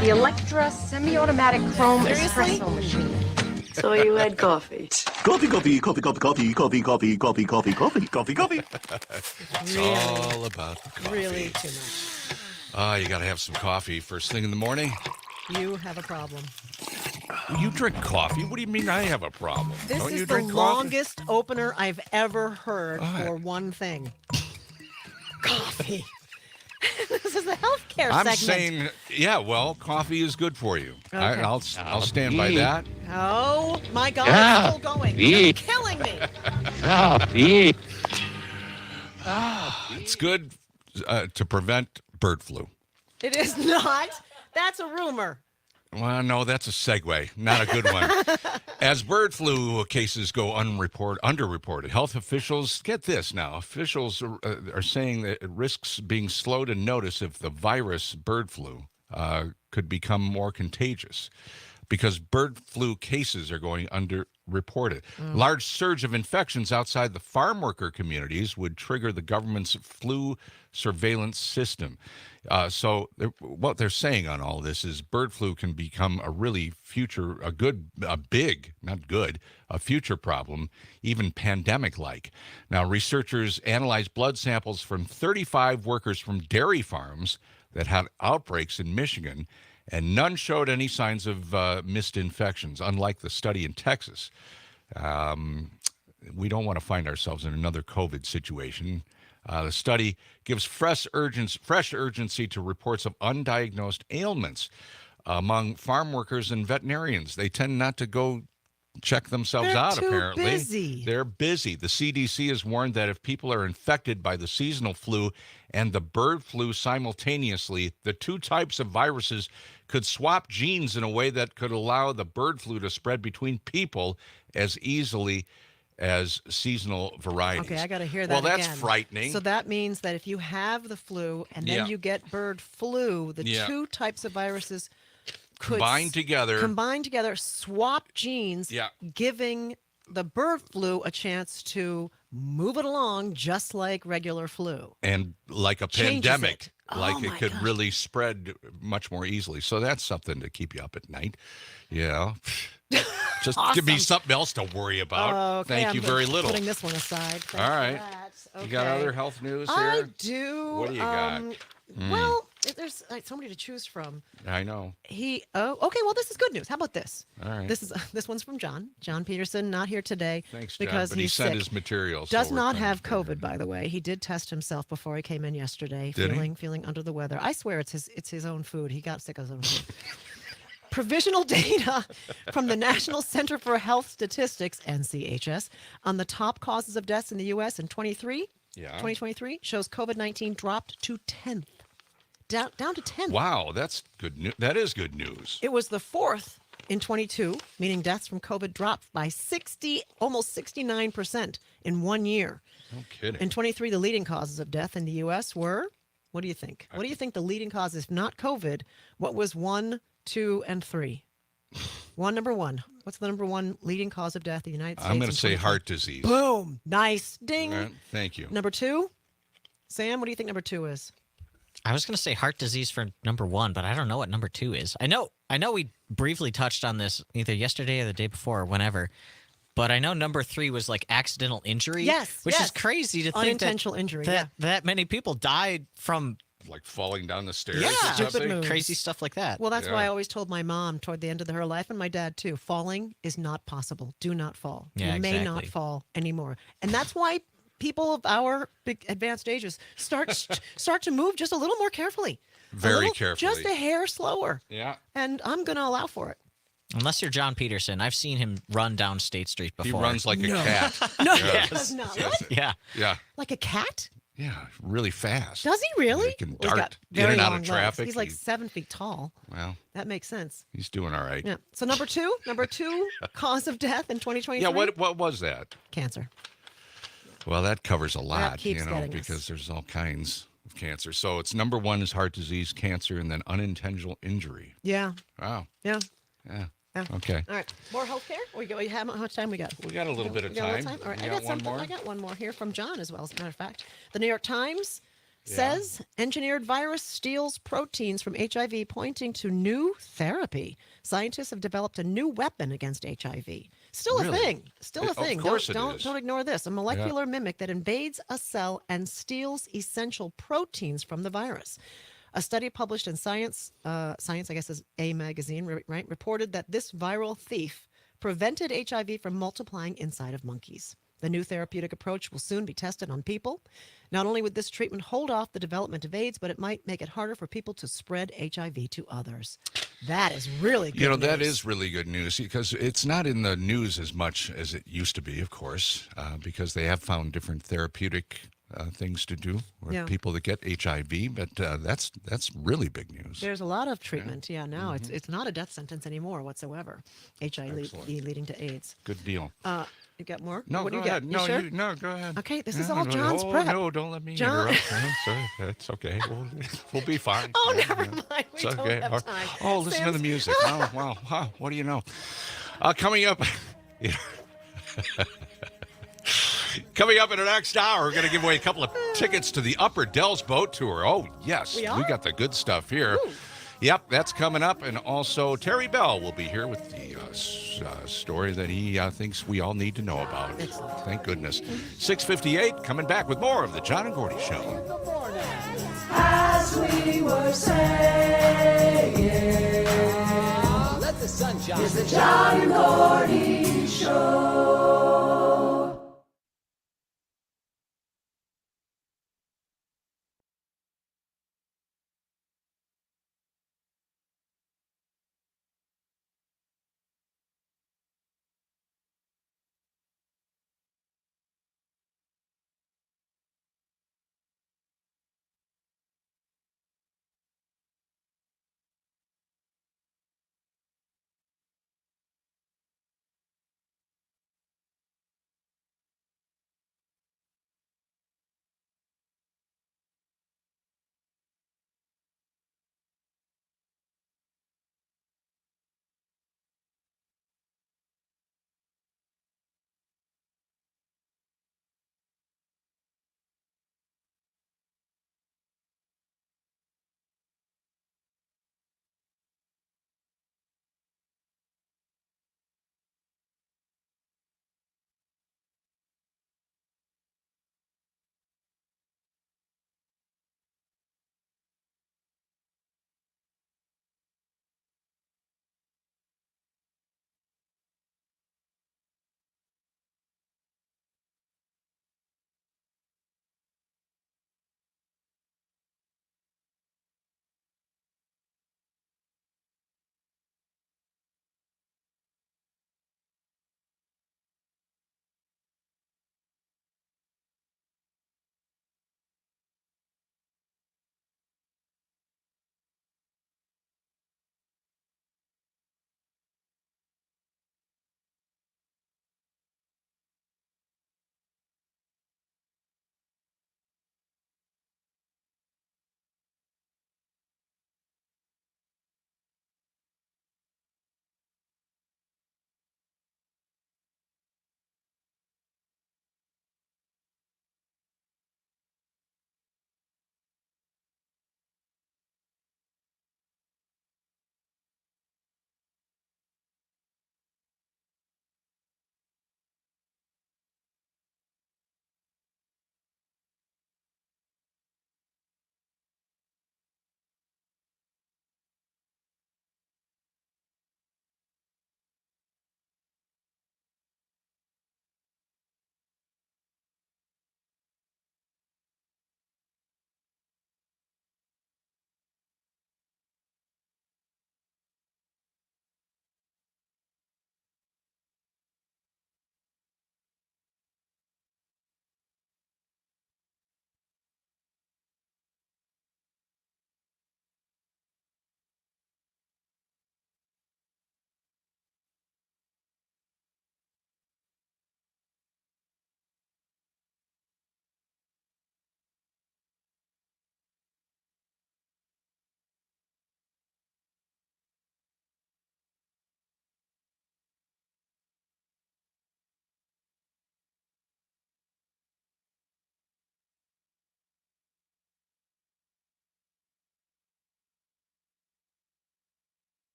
The Electra semi-automatic chrome Seriously? espresso machine. So you had coffee. Coffee, coffee, coffee, coffee, coffee, coffee, coffee, coffee, coffee, coffee, coffee, coffee. It's all about the coffee. Really too much. You got to have some coffee first thing in the morning. You have a problem. You drink coffee? What do you mean I have a problem? This Don't you is the drink coffee? longest opener I've ever heard Oh, for one thing. Coffee. This is a healthcare I'm segment. saying, yeah, well, coffee is good for you. Okay. I'll stand by that. Oh my God, Yeah. it's still going. You're killing me. It's good to prevent bird flu. It is not. That's a rumor. Well, no, that's a segue. Not a good one. As bird flu cases go underreported, health officials, get this now, officials are saying that it risks being slow to notice if the virus bird flu could become more contagious because bird flu cases are going underreported. Large surge of infections outside the farm worker communities would trigger the government's flu surveillance system. So what they're saying on all this is bird flu can become a really future problem, even pandemic-like. Now, researchers analyzed blood samples from 35 workers from dairy farms that had outbreaks in Michigan, and none showed any signs of missed infections, unlike the study in Texas. We don't want to find ourselves in another COVID situation. The study gives fresh urgency to reports of undiagnosed ailments among farm workers and veterinarians. They tend not to go check themselves They're out, too apparently. busy. They're busy. The CDC has warned that if people are infected by the seasonal flu and the bird flu simultaneously, the two types of viruses could swap genes in a way that could allow the bird flu to spread between people as easily as seasonal varieties. Okay, I got to hear that Well, that's again. frightening. So that means that if you have the flu and then you get bird flu, the two types of viruses could combine together, swap genes, giving the bird flu a chance to move it along just like regular flu. And like a Changes pandemic, it. like Oh, it my could God. really spread much more easily. So that's something to keep you up at night. Yeah. Just give me Awesome. something else to worry about. Okay, Thank I'm you very little. Putting this one aside. Thanks All for right. that. You got Okay. other health news here? I do. What do you got? Well, there's somebody to choose from. I know. Okay. Well, this is good news. How about this? All right. This one's from John Peterson, not here today. Thanks, John, because but he he's sent sick. his material. Does so we're not trying have to figure COVID, by the way. He did test himself before he came in yesterday, Did he? feeling under the weather. I swear it's his own food. He got sick of his own food. Provisional data from the National Center for Health Statistics, NCHS, on the top causes of deaths in the U.S. in 2023 shows COVID-19 dropped to 10th. Down to 10th. Wow, that's good news. That is good news. It was the fourth in 22, meaning deaths from COVID dropped by almost 69% in 1 year. No kidding. In 23, the leading causes of death in the U.S. were, what do you think? What do you think the leading causes, if not COVID, what was 1, 2, and 3? Number one. What's the number one leading cause of death in the United States? I'm going to say heart disease. Boom. Nice. Ding. All right, thank you. Number two. Sam, what do you think number two is? I was going to say heart disease for number one, but I don't know what number two is. I know we briefly touched on this either yesterday or the day before or whenever, but I know number three was like accidental injury. Yes. Which is crazy to think unintentional injury. That many people died from like falling down the stairs. Yeah, stupid crazy stuff like that. Well, that's why I always told my mom toward the end of her life, and my dad too, falling is not possible. Do not fall. Yeah, you may not fall anymore. And that's why people of our big advanced ages start to move just a little more carefully. Very carefully. Just a hair slower. Yeah. And I'm going to allow for it. Unless you're John Peterson. I've seen him run down State Street before. He runs like a cat. No, Yeah. he does not. Really? Yeah. Yeah. Like a cat? Yeah, really fast. Does he really? He can Well, he's dart got in very and out long of legs. traffic. He's like 7 feet tall. Well, that makes sense. He's doing all right. Yeah. So number two cause of death in 2023? Yeah, what was that? Cancer. Well, that covers a lot, keeps getting because us. there's all kinds of cancer. So it's number one is heart disease, cancer, and then unintentional injury. Yeah. Wow. Yeah. Yeah. Yeah. Okay. All right. More healthcare? How much time we got? We got a little bit of We got a little time. All right. You I got got one something. more? I got one more here from John as well, as a matter of fact. The New York Times says engineered virus steals proteins from HIV, pointing to new therapy. Scientists have developed a new weapon against HIV. Still a Really? thing. Still a thing. Of course Don't ignore this. A molecular Yeah. mimic that invades a cell and steals essential proteins from the virus. A study published in Science, I guess is a magazine, right, reported that this viral thief prevented HIV from multiplying inside of monkeys. The new therapeutic approach will soon be tested on people. Not only would this treatment hold off the development of AIDS, but it might make it harder for people to spread HIV to others. That is really good news. That is really good news because it's not in the news as much as it used to be, of course, because they have found different therapeutic things to do with people that get HIV, but that's really big news. There's a lot of treatment. Yeah, now it's not a death sentence anymore whatsoever. HIV leading to AIDS. Good deal. You got more? No, what do go you ahead. got? No, you sure? no, go ahead. Okay, this is all John's prep. No, don't let me John. interrupt. No, sorry, that's okay. We'll be fine. Oh, Yeah, never yeah. mind. We It's don't okay. have time. Oh, listen to the music. Oh, wow. Huh, what do you know? Coming up. Coming up in the next hour, we're going to give away a couple of tickets to the Upper Dells Boat Tour. Oh, yes. We got the good stuff here. Ooh. Yep, that's coming up. And also, Terry Bell will be here with the story that he thinks we all need to know about. Thank goodness. 6:58, coming back with more of the John and Gordy Show. As we were saying, let the sunshine. It's the John and Gordy Show.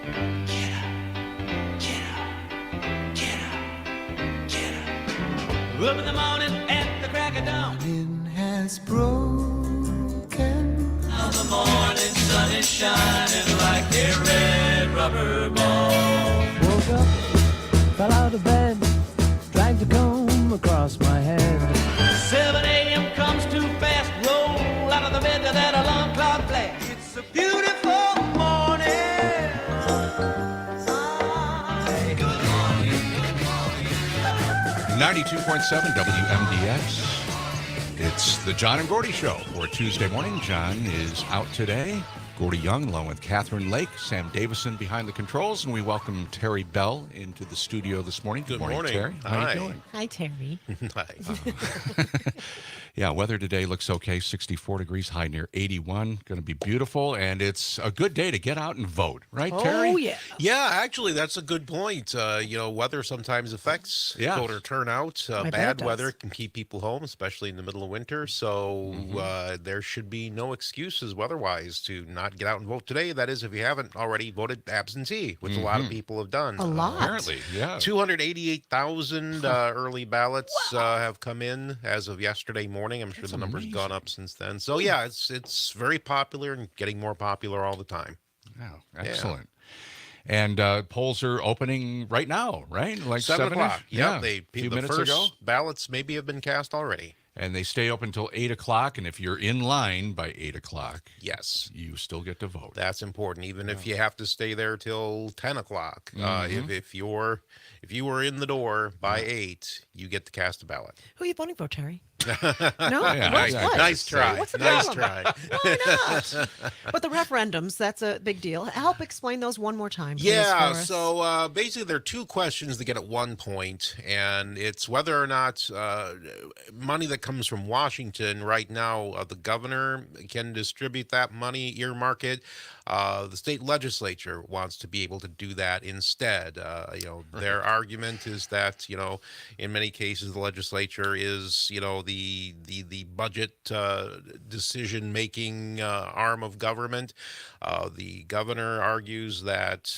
Up in the morning at the crack of dawn. Wind has broken. Now the morning sun is shining like a red rubber ball. Woke up, fell out of bed, dragged a comb across my head. 7 a.m. comes too fast, roll out of the bed to that alarm clock blast. It's a beautiful morning. Good morning, good morning. 92.7 WMDX. It's the John and Gordy Show for Tuesday morning. John is out today. Gordy Young, along with Catherine Lake, Sam Davison behind the controls, and we welcome Terry Bell into the studio this morning. Good morning, Terry. How are you doing? Hi, Terry. Hi. Yeah, weather today looks okay. 64 degrees, high near 81. Going to be beautiful, and it's a good day to get out and vote, right, Terry? Oh, yeah. Yeah, actually, that's a good point. Weather sometimes affects voter turnout. Bad weather can keep people home, especially in the middle of winter. So there should be no excuses weather-wise to not get out and vote today. That is, if you haven't already voted absentee, which a lot of people have done. A lot. Apparently, yeah. 288,000 early ballots have come in as of yesterday morning. I'm sure the number's gone up since then. So yeah, it's very popular and getting more popular all the time. Wow, excellent. And polls are opening right now, right? Like 7 o'clock. Yeah, the minutes first ago. ballots maybe have been cast already. And they stay open until 8 o'clock. And if you're in line by 8 o'clock, yes, you still get to vote. That's important, even if you have to stay there till 10 o'clock. If you were in the door by 8, you get to cast a ballot. Who are you voting for, Terry? No, Yeah, nice try. What's the Nice problem? try. Why not? But the referendums, that's a big deal. Help explain those one more time, please, Yeah, for us. so basically there are two questions to get at one point, and it's whether or not money that comes from Washington right now, the governor can distribute that money, earmark it. The state legislature wants to be able to do that instead. Their argument is that, in many cases the legislature is, the budget decision-making arm of government. The governor argues that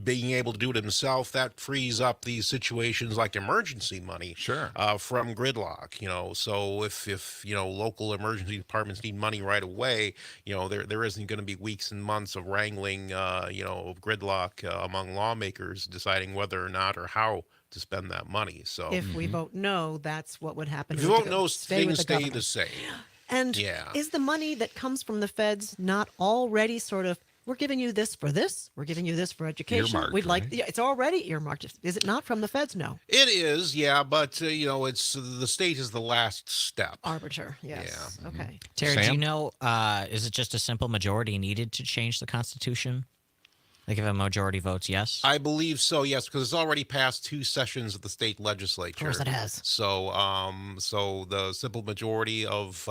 being able to do it himself, that frees up these situations like emergency money from gridlock. So if local emergency departments need money right away, there isn't going to be weeks and months of wrangling, of gridlock among lawmakers deciding whether or not or how to spend that money. So if we vote no, that's what would happen. if you vote no, things stay the same. And is the money that comes from the feds not already sort of, we're giving you this, we're giving you this for education. Earmarked, We'd like, right? it's already earmarked. Is it not from the feds? No. It is, yeah, but it's the state is the last step. Arbiter, yes. Yeah. Okay. Terry, do Sam? you know, is it just a simple majority needed to change the Constitution? Like if a majority votes yes? I believe so, yes, because it's already passed 2 sessions of the state legislature. Of course it has. So, so the simple majority of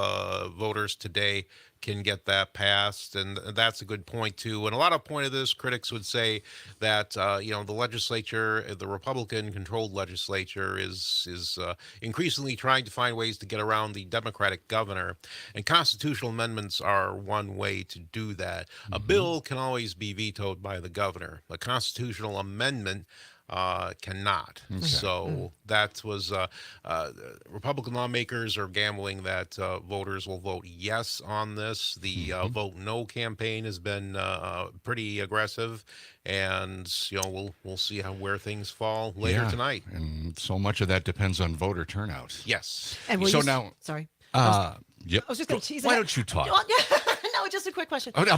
voters today can get that passed, and that's a good point too. And a lot of point of this, critics would say that the legislature, the Republican-controlled legislature, is increasingly trying to find ways to get around the Democratic governor, and constitutional amendments are one way to do that. A bill can always be vetoed by the governor. A constitutional amendment cannot. So that was Republican lawmakers are gambling that voters will vote yes on this. The vote no campaign has been pretty aggressive, and we'll see where things fall later tonight. And so much of that depends on voter turnout. Yes. And so now, sorry. Yep. I was just going to tease Why it. don't you talk? No, just a quick question. Oh, no,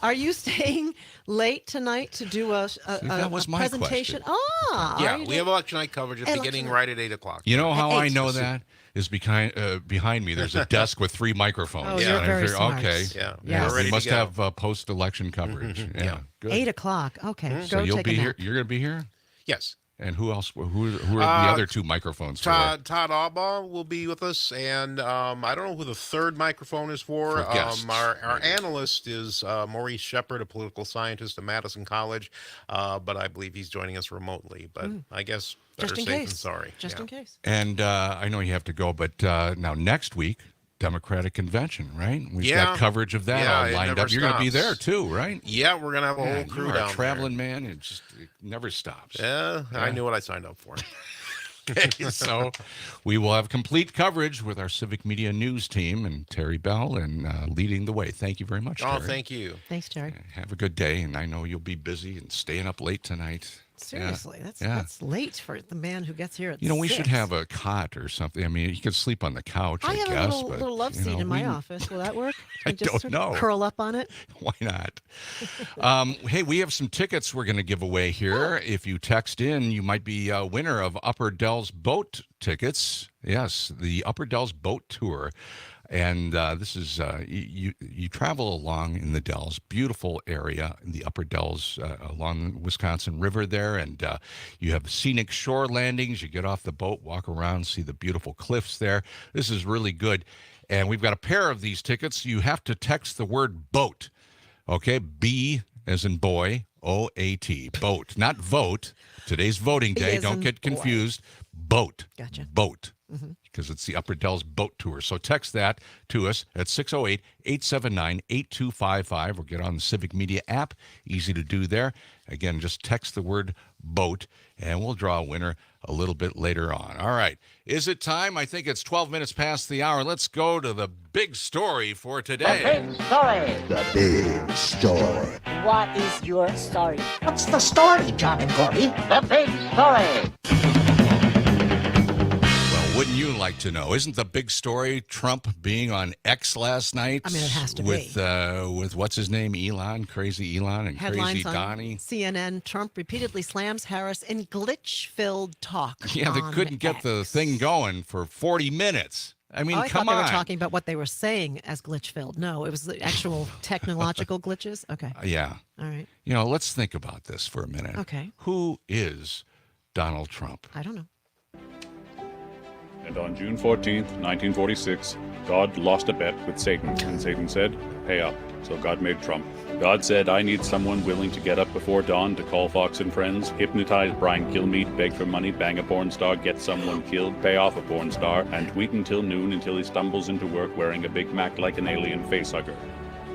Are you staying late tonight to do a that was my presentation? question. Yeah, we have election night coverage beginning right at 8 o'clock. You know how I know that is behind me. There's a desk with 3 microphones. Oh, you're very smart. Okay. Yeah. We must have post-election coverage. Yeah. Good. 8 o'clock. Okay. So Go you'll take be a here. nap. You're going to be here. Yes. And who else? Who are the other 2 microphones for? Todd Aubaugh will be with us, and I don't know who the third microphone is for. guests. Our analyst is Maurice Shepard, a political scientist at Madison College, but I believe he's joining us remotely. But I guess better Just in safe case. than sorry. Just in case. And I know you have to go, but now next week Democratic convention, right? We've Yeah. got coverage of that Yeah, all it lined never up. You're going to be there stops. too, right? Yeah, we're gonna have a whole crew you are down a traveling man. It never stops. there. Yeah, I knew what I signed up for. Okay, so we will have complete coverage with our Civic Media News team and Terry Bell and leading the way. Thank you very much, Terry. Oh, thank you. Thanks, Terry. Have a good day, and I know you'll be busy and staying up late tonight. Seriously, Yeah. that's late for the man who gets here at We 6. should have a cot or something. I mean, you could sleep on the couch, I have guess. a but, little love seat in my office. Will that work? I just don't sort know. of curl up on it? Why not? Hey, we have some tickets we're going to give away here. If you text in, you might be a winner of Upper Dells boat tickets. Yes, the Upper Dells boat tour. And this is, you travel along in the Dells, beautiful area in the Upper Dells along the Wisconsin River there. And you have scenic shore landings. You get off the boat, walk around, see the beautiful cliffs there. This is really good. And we've got a pair of these tickets. You have to text the word boat. Okay, B as in boy, O-A-T, boat, not vote. Today's voting B day. as Don't in get boy. confused. Boat. Gotcha. Boat. Mhm. Because it's the Upper Dells Boat Tour. So text that to us at 608-879-8255 or get on the Civic Media app. Easy to do there. Again, just text the word boat, and we'll draw a winner a little bit later on. All right. Is it time? I think it's 12 minutes past the hour. Let's go to the big story for today. story. The big story. What is your story? What's the story, John and Gordy? The big story. Well, wouldn't you like to know? Isn't the big story Trump being on X last night? I mean, it has to with, be. With what's his name? Elon, crazy Elon, and Headlines crazy on Donnie. CNN, Trump repeatedly slams Harris in glitch-filled talk. Yeah, they on couldn't get the thing going for 40 minutes. I mean, I come thought on. they were talking about what they were saying as glitch-filled. No, it was the actual technological glitches. Okay. Yeah. All right. Let's think about this for a minute. Okay. Who is Donald Trump? I don't know. And on June 14th, 1946, God lost a bet with Satan, and Satan said, pay up. So God made Trump. God said, I need someone willing to get up before dawn to call Fox and Friends, hypnotize Brian Kilmeade, beg for money, bang a porn star, get someone killed, pay off a porn star, and tweet until noon until he stumbles into work wearing a Big Mac like an alien facehugger.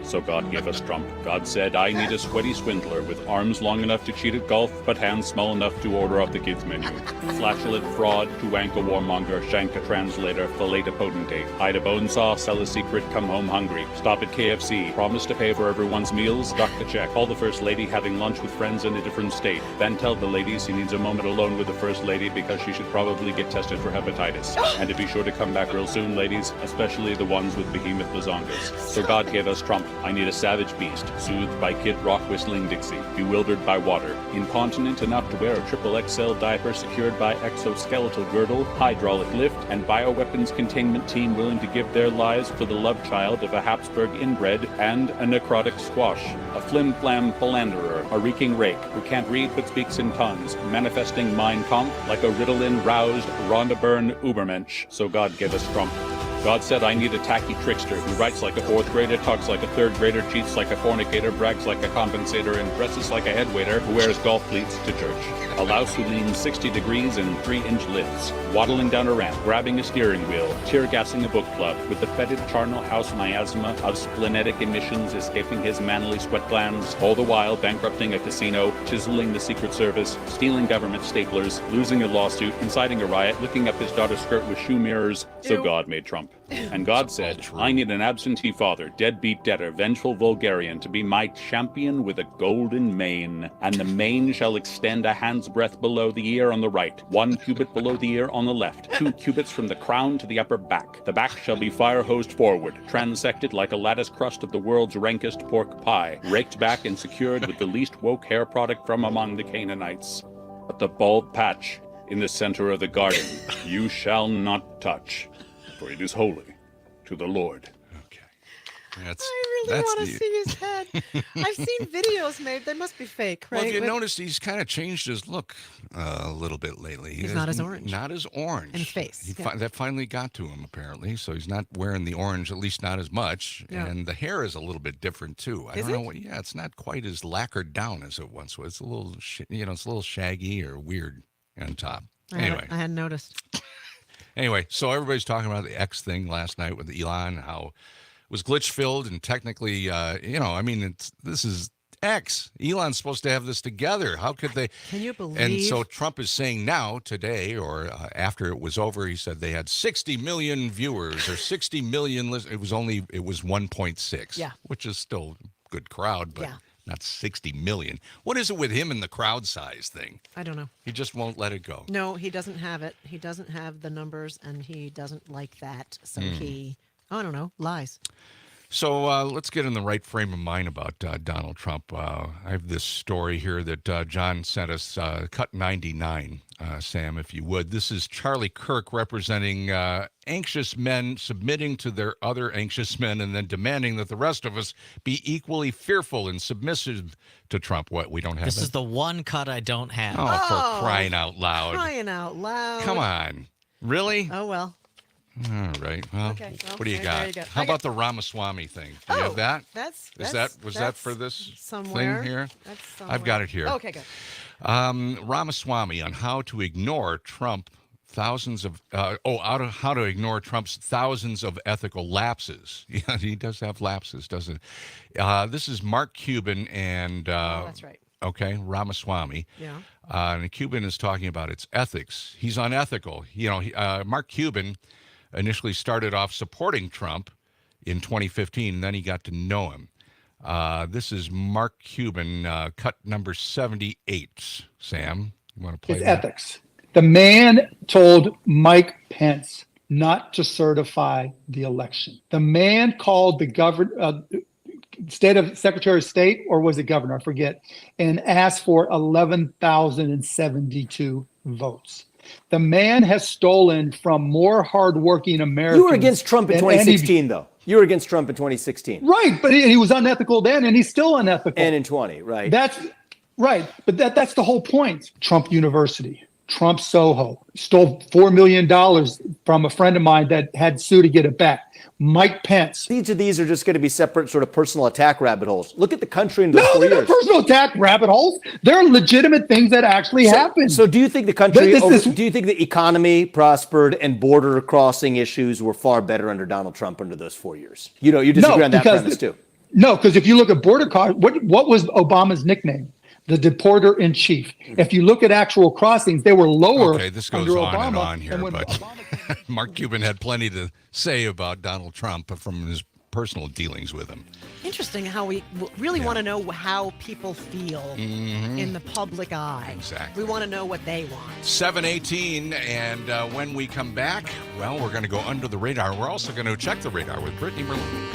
So God gave us Trump. God said, I need a sweaty swindler with arms long enough to cheat at golf, but hands small enough to order off the kids' menu. Flatulent fraud, to wank a warmonger, shank a translator, fillet a potentate, hide a bone saw, sell a secret, come home hungry, stop at KFC, promise to pay for everyone's meals, duck the check, call the first lady having lunch with friends in a different state, then tell the ladies he needs a moment alone with the first lady because she should probably get tested for hepatitis. And to be sure to come back real soon, ladies, especially the ones with behemoth bazongas. So God gave us Trump. I need a savage beast, soothed by Kid Rock whistling Dixie, bewildered by water, incontinent enough to wear a XXL diaper secured by exoskeletal girdle, hydraulic lift, and bioweapons containment team willing to give their lives for the love child of a Habsburg inbred and a necrotic squash, a flim-flam philanderer, a reeking rake who can't read but speaks in tongues, manifesting Mein Kampf like a Ritalin-roused Rhonda Byrne Ubermensch. So God gave us Trump. God said, I need a tacky trickster who writes like a fourth grader, talks like a third grader, cheats like a fornicator, brags like a compensator, and dresses like a headwaiter who wears golf cleats to church. A louse who leans 60 degrees in 3-inch lifts, waddling down a ramp, grabbing a steering wheel, tear-gassing a book club, with the fetid charnel house miasma of splenetic emissions escaping his manly sweat glands, all the while bankrupting a casino, chiseling the Secret Service, stealing government staplers, losing a lawsuit, inciting a riot, licking up his daughter's skirt with shoe mirrors. So God made Trump. And God said, I need an absentee father, deadbeat debtor, vengeful vulgarian to be my champion with a golden mane. And the mane shall extend a hand's breadth below the ear on the right, 1 cubit below the ear on the left, 2 cubits from the crown to the upper back. The back shall be fire-hosed forward, transected like a lattice crust of the world's rankest pork pie, raked back and secured with the least woke hair product from among the Canaanites. But the bald patch in the center of the garden you shall not touch, for it is holy to the Lord. That's, I really want to see his head. I've seen videos made. They must be fake, right? Well, if you noticed, he's kind of changed his look a little bit lately. He's not as orange. Not as orange. And face. That finally got to him, apparently. So he's not wearing the orange, at least not as much. Yeah. And the hair is a little bit different, too. I don't know what. Yeah, it's not quite as lacquered down as it once was. It's a little, it's a little shaggy or weird on top. Anyway. I hadn't noticed. Anyway, so everybody's talking about the X thing last night with Elon, how it was glitch filled and technically, this is X. Elon's supposed to have this together. How could they? Can you believe? And so Trump is saying now, today, or after it was over, he said they had 60 million viewers or 60 million listeners. It was 1.6. Yeah. Which is still a good crowd, but yeah. Not 60 million. What is it with him and the crowd size thing? I don't know. He just won't let it go. No, he doesn't have it. He doesn't have the numbers, and he doesn't like that. So he, I don't know, lies. So let's get in the right frame of mind about Donald Trump. I have this story here that John sent us, cut 99, Sam, if you would. This is Charlie Kirk representing anxious men submitting to their other anxious men and then demanding that the rest of us be equally fearful and submissive to Trump. What, we don't have This it? is the one cut I don't have. Oh, for crying out loud. Crying out loud. Come on. Really? Oh, well. All right. Well, Okay, well, what do you there got? you go. How about the Ramaswamy thing? Do you have that? Was that for this somewhere thing here? That's somewhere. I've got it here. Okay, good. Ramaswamy on how to ignore Trump how to ignore Trump's thousands of ethical lapses. Yeah, he does have lapses, doesn't he? This is Mark Cuban and that's right. Okay, Ramaswamy. Yeah. And Cuban is talking about its ethics. He's unethical. Mark Cuban initially started off supporting Trump in 2015, and then he got to know him. This is Mark Cuban, cut number 78. Sam, you want to play It's that? ethics. The man told Mike Pence not to certify the election. The man called the Secretary of State, or was it governor? I forget, and asked for 11,072 votes. The man has stolen from more hardworking Americans. You were against Trump in 2016, though. You were against Trump in 2016. Right, but he was unethical then, and he's still unethical. And in 20, right. That's right, but that's the whole point. Trump University, Trump Soho, stole $4 million from a friend of mine that had sued to get it back. Mike Pence. Each of these are just going to be separate sort of personal attack rabbit holes. Look at the country in those 4 they're years. not personal attack rabbit holes. They're legitimate things that actually happen. So do you think the country, do you think the economy prospered and border crossing issues were far better under Donald Trump under those 4 years? You disagree on that premise too. No, because if you look at border crossing, what was Obama's nickname? The deporter in chief. If you look at actual crossings, they were lower. Okay, this goes under on Obama and on here, when but Mark Cuban had plenty to say about Donald Trump from his personal dealings with him. Interesting how we really want to know how people feel in the public eye. Exactly. We want to know what they want. 7:18, and when we come back, well, we're going to go under the radar. We're also going to check the radar with Brittany Merlin.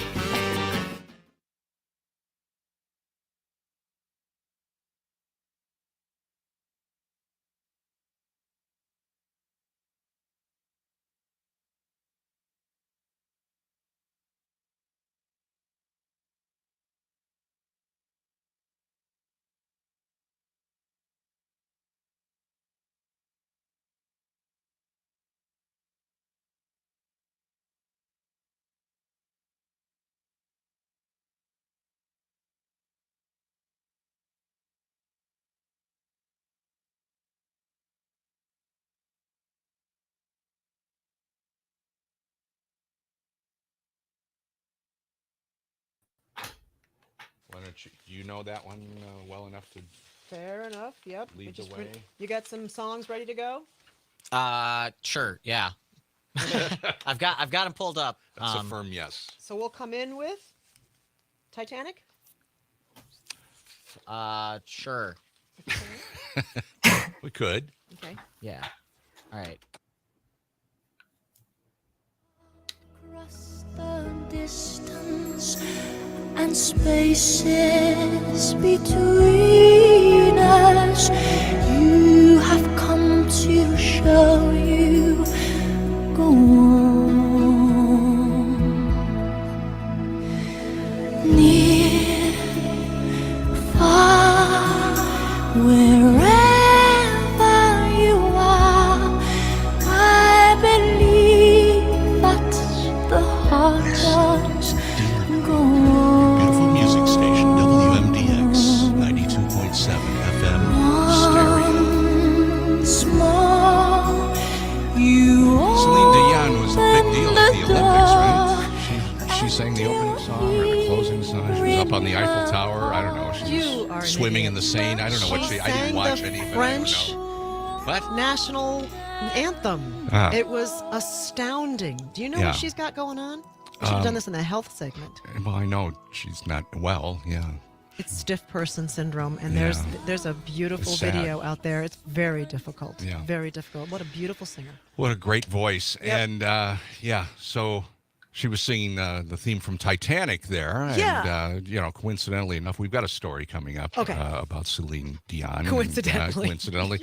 Why don't you know that one well enough to Fair enough. Yep. lead the way? You got some songs ready to go? Sure. Yeah. I've got them pulled up. That's a firm yes. So we'll come in with Titanic? Sure. We could. Okay. Yeah. All right. Across the distance and spaces between us, you have come to show you go on. Near, far, wherever you are, I believe that the heart does go on. Beautiful music station, WMDX 92.7 FM stereo. Once more, you Celine up on the Eiffel Tower. I don't know. You are swimming in the Seine. I don't know what she. I didn't watch any of it. French What? national anthem. It was astounding. Do you know what she's got going on? She's done this in the health segment. Well, I know she's not well. Yeah. It's stiff person syndrome, and there's a beautiful video out there. It's very difficult. Yeah. Very difficult. What a beautiful singer. What a great voice. Yep. And so she was singing the theme from Titanic there. Yeah. And, coincidentally enough, we've got a story coming up about Celine Dion. Coincidentally.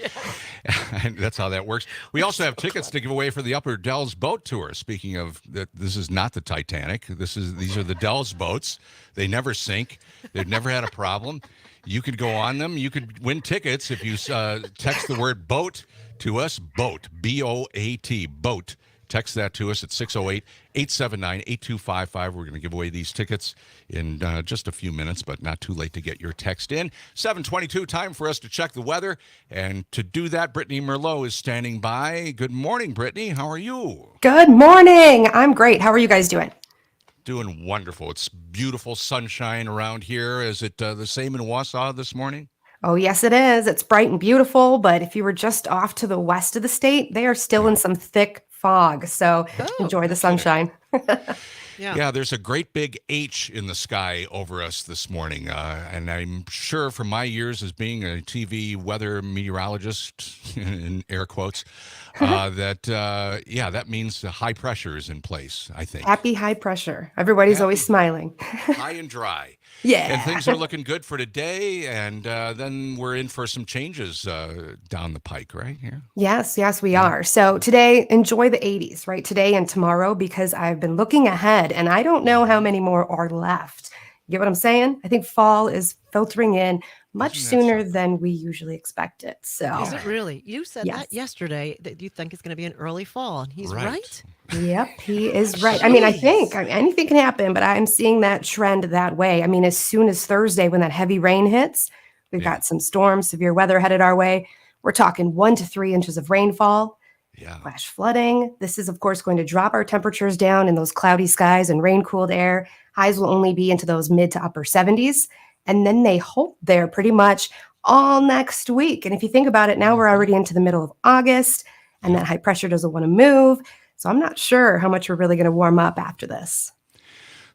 And, and that's how that works. We also have tickets to give away for the Upper Dells boat tour. Speaking of that, this is not the Titanic. These are the Dells boats. They never sink. They've never had a problem. You could go on them. You could win tickets if you text the word boat to us. Boat, B-O-A-T, boat. Text that to us at 608-879-8255. We're going to give away these tickets in just a few minutes, but not too late to get your text in. 7:22, time for us to check the weather. And to do that, Brittany Merlot is standing by. Good morning, Brittany. How are you? Good morning. I'm great. How are you guys doing? Doing wonderful. It's beautiful sunshine around here. Is it the same in Wausau this morning? Oh, yes, it is. It's bright and beautiful, but if you were just off to the west of the state, they are still in some thick fog. So enjoy the sunshine. Yeah, there's a great big H in the sky over us this morning. And I'm sure from my years as being a TV weather meteorologist, in air quotes, that means the high pressure is in place, I think. Happy high pressure. Everybody's always smiling. High and dry. Yeah. And things are looking good for today. And then we're in for some changes down the pike, right? Yeah. Yes, we are. So today, enjoy the 80s, right? Today and tomorrow, because I've been looking ahead and I don't know how many more are left. You get what I'm saying? I think fall is filtering in much sooner than we usually expect it. So is it really? You said that yesterday, that you think it's going to be an early fall, and he's right. Yep, he is right. I mean, I think anything can happen, but I'm seeing that trend that way. I mean, as soon as Thursday, when that heavy rain hits, we've got some storms, severe weather headed our way. We're talking 1 to 3 inches of rainfall, flash flooding. This is, of course, going to drop our temperatures down in those cloudy skies and rain-cooled air. Highs will only be into those mid to upper 70s. And then they hold there pretty much all next week. And if you think about it, now we're already into the middle of August, and that high pressure doesn't want to move. So I'm not sure how much we're really going to warm up after this.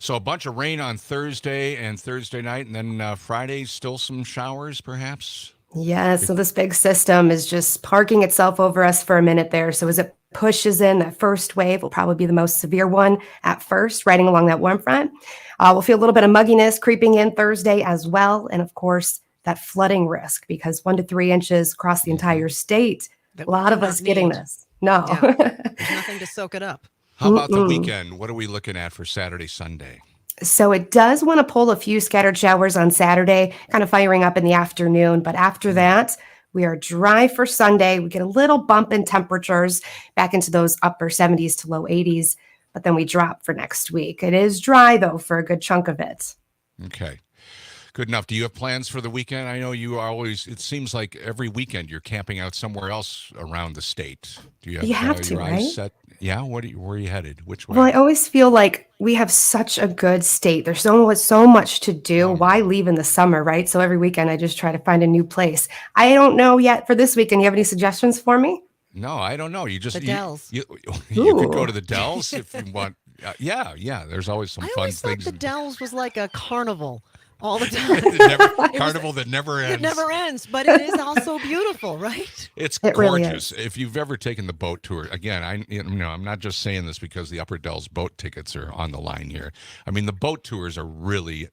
So a bunch of rain on Thursday and Thursday night, and then Friday, still some showers, perhaps? Yeah, so this big system is just parking itself over us for a minute there. So as it pushes in, that first wave will probably be the most severe one at first, riding along that warm front. We'll feel a little bit of mugginess creeping in Thursday as well. And of course, that flooding risk, because 1 to 3 inches across the entire state. A lot of us getting this. No. There's nothing to soak it up. How about the weekend? What are we looking at for Saturday, Sunday? So it does want to pull a few scattered showers on Saturday, kind of firing up in the afternoon. But after that, we are dry for Sunday. We get a little bump in temperatures back into those upper 70s to low 80s. But then we drop for next week. It is dry, though, for a good chunk of it. Okay. Good enough. Do you have plans for the weekend? I know you are always, it seems like every weekend you're camping out somewhere else around the state. Do you have to, your right? eyes set? Yeah. Where are you headed? Which way? Well, I always feel like we have such a good state. There's so much to do. Why leave in the summer, right? So every weekend I just try to find a new place. I don't know yet for this weekend. You have any suggestions for me? No, I don't know. You just the Dells. You could go to the Dells if you want. Yeah. There's always some I fun always things. thought the Dells was like a carnival all the time. Carnival that never ends. It never ends, but it is also beautiful, right? It gorgeous. Really is. If you've ever taken the boat tour, again, I'm not just saying this because the Upper Dells boat tickets are on the line here. I mean, the boat tours are really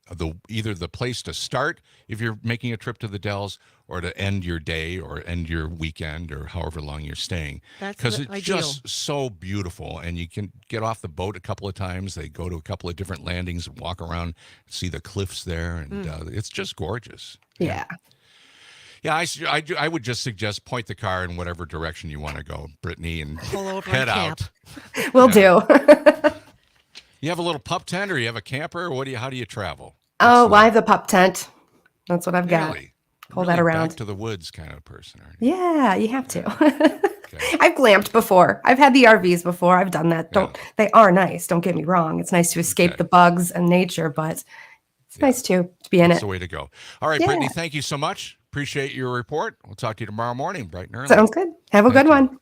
either the place to start if you're making a trip to the Dells, or to end your day or end your weekend or however long you're staying. Because it's just so beautiful. And you can get off the boat a couple of times. They go to a couple of different landings and walk around, see the cliffs there. And it's just gorgeous. Yeah. Yeah, I would just suggest point the car in whatever direction you want to go, Brittany, and pull over head and out. Camp. Will do. You have a little pup tent, or you have a camper? Or how do you travel? Well, I have the pup tent. That's what I've got. Really? Pull really that around. Back to the woods kind of person, aren't you? Yeah, you have to. I've glamped before. I've had the RVs before. I've done that. They are nice. Don't get me wrong. It's nice to escape the bugs and nature, but It's nice too to be in That's it. the way to go. All right, Yeah. Brittany, thank you so much. Appreciate your report. We'll talk to you tomorrow morning, bright and early. Sounds good. Have a good one.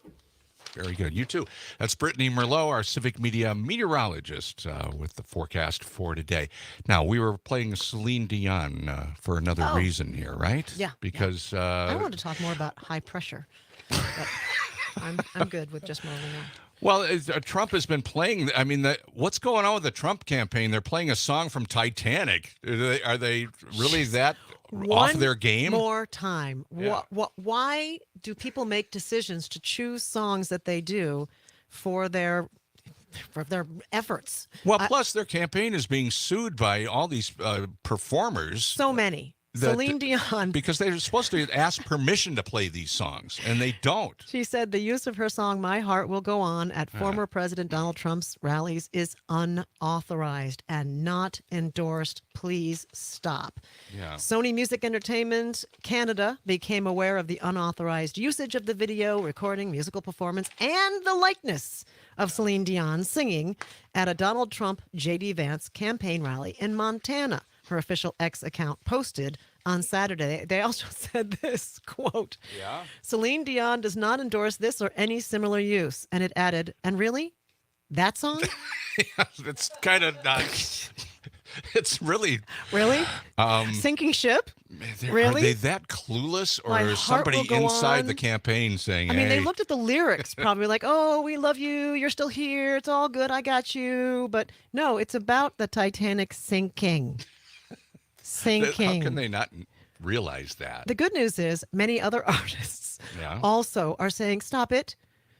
Very good. You too. That's Brittany Merlot, our civic media meteorologist, with the forecast for today. Now, we were playing Celine Dion for another reason here, right? Yeah. Because I want to talk more about high pressure. But I'm good with just Merlin now. Well, Trump has been playing. I mean, what's going on with the Trump campaign? They're playing a song from Titanic. Are they really that off their game? One more time. Yeah. Why do people make decisions to choose songs that they do for their efforts? Well, plus their campaign is being sued by all these performers. So many. Celine Dion. Because they're supposed to ask permission to play these songs, and they don't. She said the use of her song My Heart Will Go On at former President Donald Trump's rallies is unauthorized and not endorsed. Please stop. Yeah. Sony Music Entertainment Canada became aware of the unauthorized usage of the video, recording, musical performance, and the likeness of Celine Dion singing at a Donald Trump J.D. Vance campaign rally in Montana. Her official X account posted on Saturday. They also said this, quote, Celine Dion does not endorse this or any similar use. And it added, and really? That song? It's kind of not. It's really. Really? Sinking ship? Really? Are they that clueless, or My is heart somebody will go inside on. the campaign saying, I mean, hey, they looked at the lyrics, probably like, oh, we love you. You're still here. It's all good. I got you. But no, it's about the Titanic sinking. Sinking. How can they not realize that? The good news is many other artists also are saying, stop it.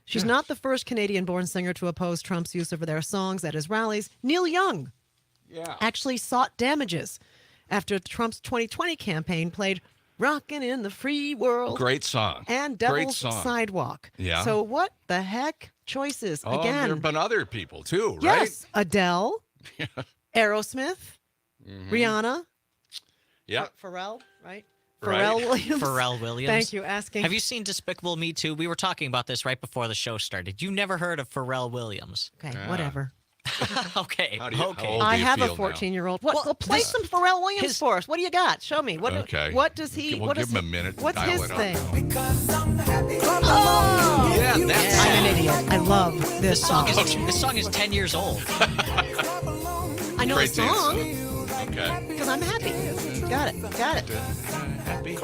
She's not the first Canadian-born singer to oppose Trump's use of their songs at his rallies. Neil Young actually sought damages after Trump's 2020 campaign played Rockin' in the Free World. Great song. And Great Devil's song. Sidewalk. Yeah. So what the heck? Choices Oh, again. there have been other people too, right? Yes. Adele, Aerosmith, Rihanna. Yeah. Pharrell, right? Right. Pharrell Williams. Pharrell Williams. Thank you. Asking. Have you seen Despicable Me 2? We were talking about this right before the show started. You never heard of Pharrell Williams? Okay, whatever. Okay. How old I do you have a feel now? 14-year-old. Well, play some Pharrell Williams for us. What do you got? Show me. What does he? We'll what give is him a minute. To What's dial his it up. thing? Yeah, that's I'm an idiot. I love this song. This song is 10 years old. I know Great the song Okay. because I'm happy. Got it. Happy.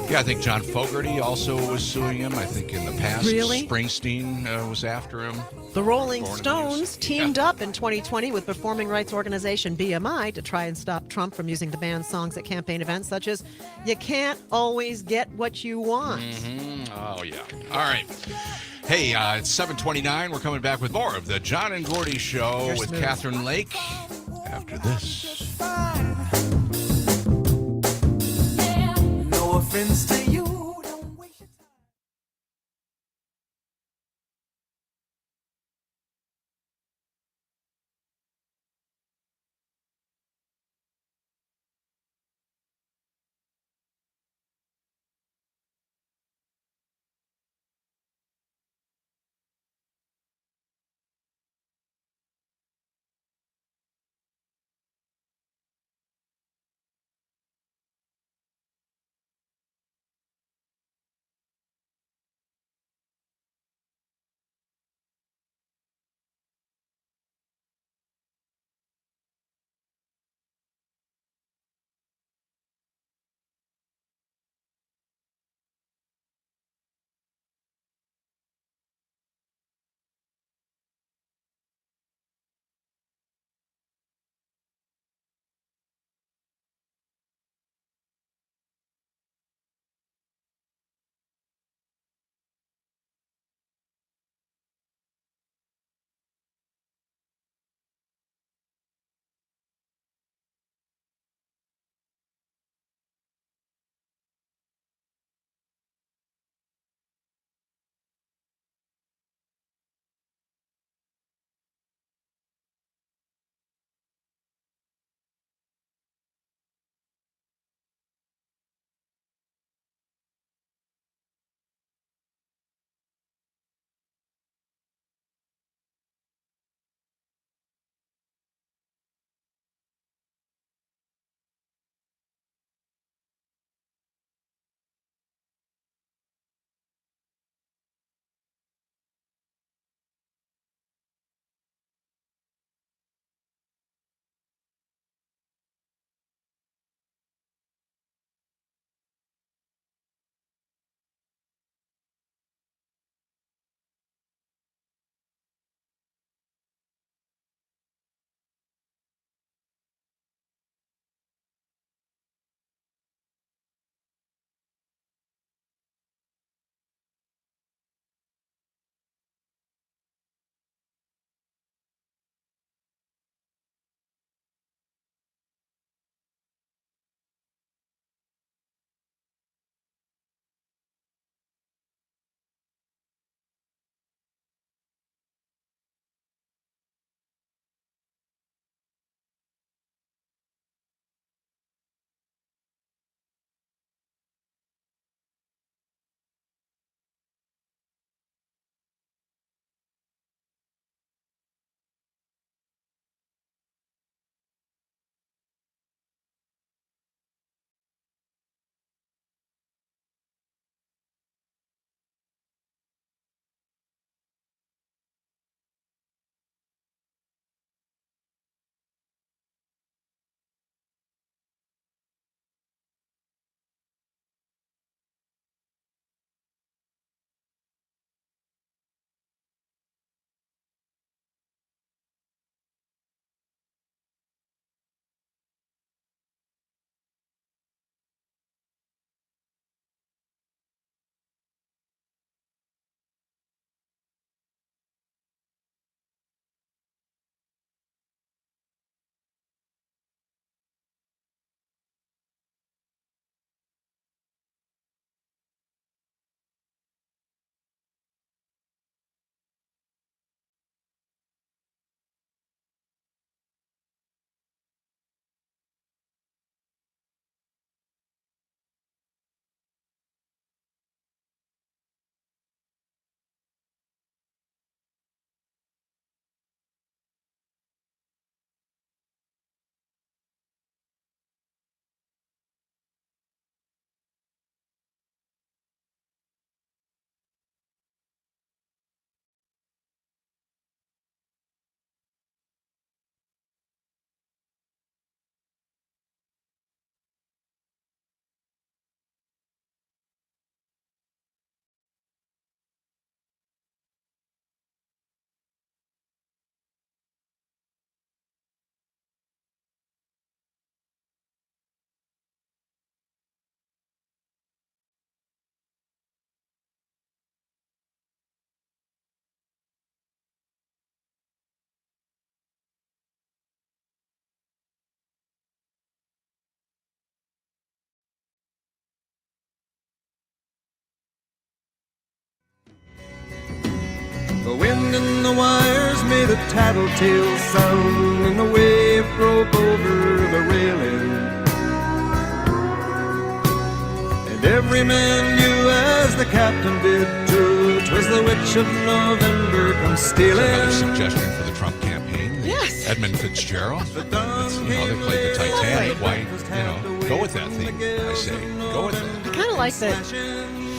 Yeah, I think John Fogerty also was suing him. I think in the past, Really? Springsteen was after him. The Rolling Born in the Stones teamed up in 2020 with performing rights organization BMI to try and stop Trump from using the band's songs at campaign events, such as "You Can't Always Get What You Want." Oh, yeah. All right. Hey, it's 7:29. We're coming back with more of the John and Gordy Show You're with smooth. Catherine Lake after this. No offense to you. The wind and the wires made a tattletale sound, and the wave broke over the railing. And every man knew as the captain did too, 'twas the witch of November come stealing. Another suggestion for the Trump campaign. Yes. Edmund Fitzgerald. They played the Titanic. Why, go with that theme, I say. Go with it. I kind of like that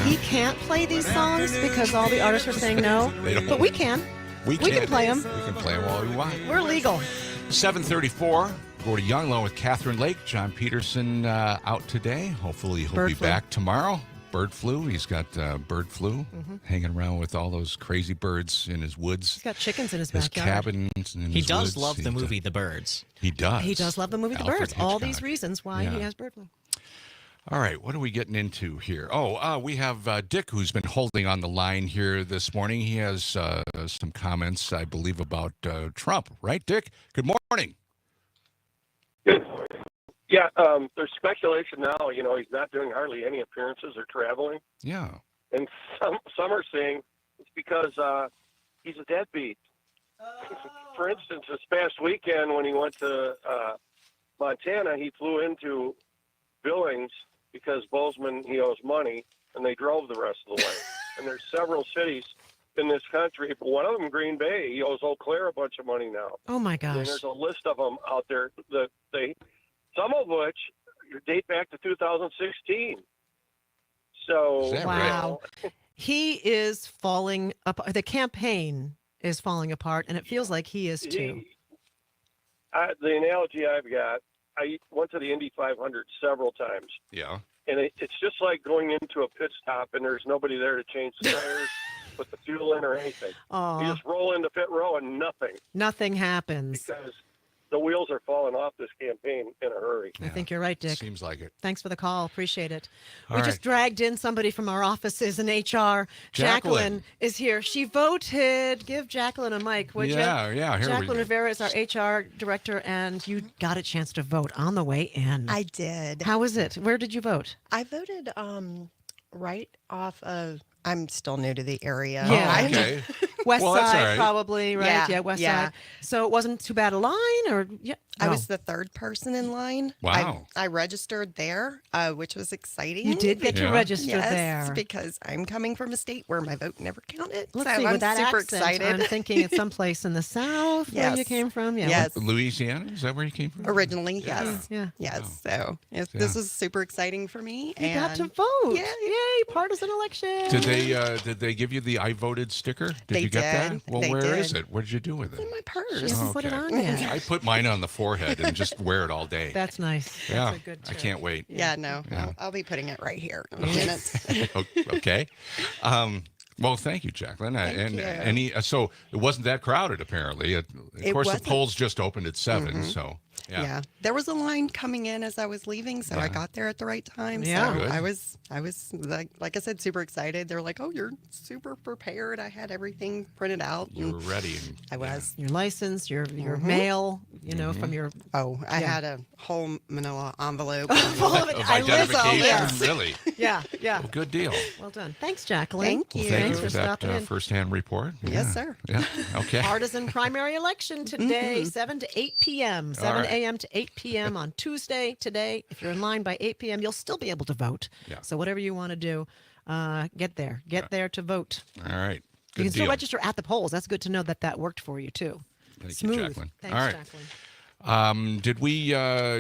he can't play these songs because all the artists are saying no. They don't. But we can. We can play them. We can play them all we want. We're legal. 7:34. Gordy Young along with Catherine Lake. John Peterson out today. Hopefully he'll be back tomorrow. Bird flu. He's got bird flu, hanging around with all those crazy birds in his woods. He's got chickens in his backyard. Cabin in he his does woods. love the movie The Birds. He does. He does love the movie The Birds. All these reasons why he has bird flu. All right, what are we getting into here? We have Dick, who's been holding on the line here this morning. He has some comments, I believe, about Trump. Right, Dick? Good morning. Good morning. Yeah, there's speculation now, he's not doing hardly any appearances or traveling. Yeah. And some are saying it's because he's a deadbeat. For instance, this past weekend when he went to Montana, he flew into Billings because Bozeman, he owes money, and they drove the rest of the way. And there's several cities in this country, but one of them, Green Bay, he owes Eau Claire a bunch of money now. Oh, my gosh. And there's a list of them out there that some of which date back to 2016. So, wow. He is falling apart. The campaign is falling apart, and it feels like he is too. The analogy I've got, I went to the Indy 500 several times. Yeah. And it's just like going into a pit stop and there's nobody there to change the tires, put the fuel in, or anything. Aww. You just roll into pit row and nothing. Nothing happens. Because the wheels are falling off this campaign in a hurry. I think you're right, Dick. Seems like it. Thanks for the call. Appreciate it. All we just dragged in somebody from our offices in HR. Jacqueline is here. She voted. Give Jacqueline a mic, would you? Yeah. Here Jacqueline Rivera is our HR director, and you got a chance to vote on the way in. I did. How was it? Where did you vote? I voted right off of. I'm still new to the area. Yeah. Okay. West side, right. probably, right? Yeah, west side. So it wasn't too bad a line, or I was the third person in line. Wow. I registered there, which was exciting. You did get to register there. Because I'm coming from a state where my vote never counted. Let's so see, I'm with that super accent, excited. I'm thinking it's someplace in the South where you came from. Yeah. Yes. Louisiana? Is that where you came from? Originally, yes. Yeah. Yes. So this was super exciting for me. You got to vote. Yeah. Yay, partisan election. Did they give you the I voted sticker? Did you get that? Well, where is it? What did you do with it? In my purse. She hasn't put it on yet. I put mine on the forehead and just wear it all day. That's nice. Yeah. That's a good I tip. can't wait. Yeah, no. Yeah. I'll be putting it right here in a minute. Okay. Well, thank you, Jacqueline. Thank you. So it wasn't that crowded, apparently. Of course, wasn't. the polls just opened at 7, so Yeah. There was a line coming in as I was leaving, so I got there at the right time. Yeah. So Good. I was like I said, super excited. They're like, "Oh, you're super prepared." I had everything printed out. you were ready. I was. Your license, your mail, from your. Oh, I had a whole manila envelope. Full of it. Of I list all identification, this. really. Yeah. Well, good deal. Well done. Thanks, Jacqueline. Thank you. Thank Thanks you for for stopping that in. firsthand report. Yes, sir. Yeah. Okay. Partisan primary election today, 7 to 8 p.m., 7 right. a.m. to 8 p.m. on Tuesday today. If you're in line by 8 p.m., you'll still be able to vote. Yeah. So whatever you want to do, get there. Get there to vote. All right. Good You can still deal. register at the polls. That's good to know that worked for you, too. Thank Smooth. you, Jacqueline. Thanks, All right. Jacqueline.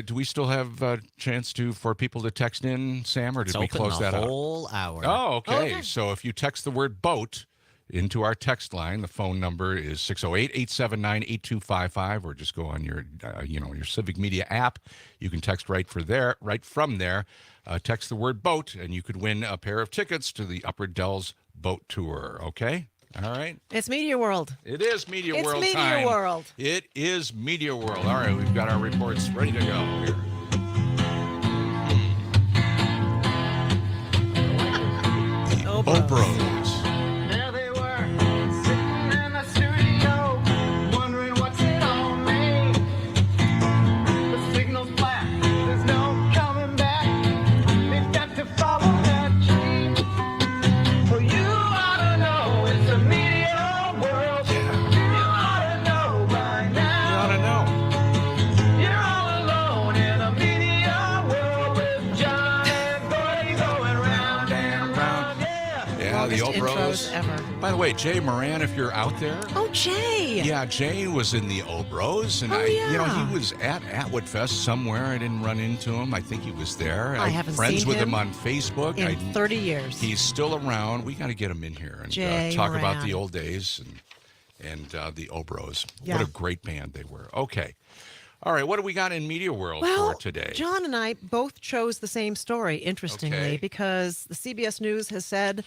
Do we still have a chance for people to text in, Sam, or did It's we open close the that out? whole hour. Oh, okay. Okay. So if you text the word boat into our text line, the phone number is 608-879-8255, or just go on your your Civic Media app. You can text right from there. Text the word boat, and you could win a pair of tickets to the Upper Dells Boat Tour. Okay. All right. It's Media World. It is Media It's World Media time. World. It is Media World. All right, we've got our reports ready to go here. Boat Bros. There they were, sitting in the studio, wondering what's it all made. The signal's flat, there's no coming back. They've got to follow that dream. Well, you ought to know it's a media world. ever. By the way, Jay Moran, if you're out there. Oh, Jay. Yeah, Jay was in the Obros, and he was at Atwood Fest somewhere. I didn't run into him. I think he was there. I haven't friends seen with him him on Facebook. in 30 years. He's still around. We got to get him in here and talk about the old days and the Obros. Yeah. What a great band they were. Okay. All right, what do we got in Media World for today? John and I both chose the same story, interestingly, because the CBS News has said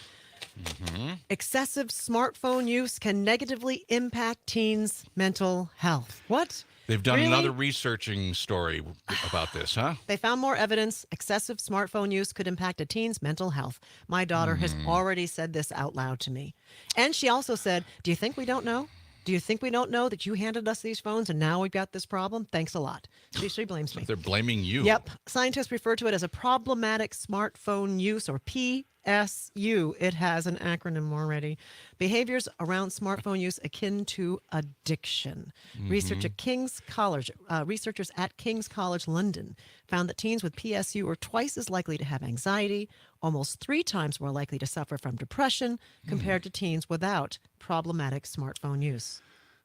excessive smartphone use can negatively impact teens' mental health. What? They've done Really? another researching story about this, huh? They found more evidence excessive smartphone use could impact a teen's mental health. My daughter has already said this out loud to me. And she also said, do you think we don't know? Do you think we don't know that you handed us these phones and now we've got this problem? Thanks a lot. She blames me. They're blaming you. Yep. Scientists refer to it as a problematic smartphone use, or PSU. It has an acronym already. Behaviors around smartphone use akin to addiction. Researchers at King's College London found that teens with PSU are twice as likely to have anxiety, almost 3 times more likely to suffer from depression compared to teens without problematic smartphone use.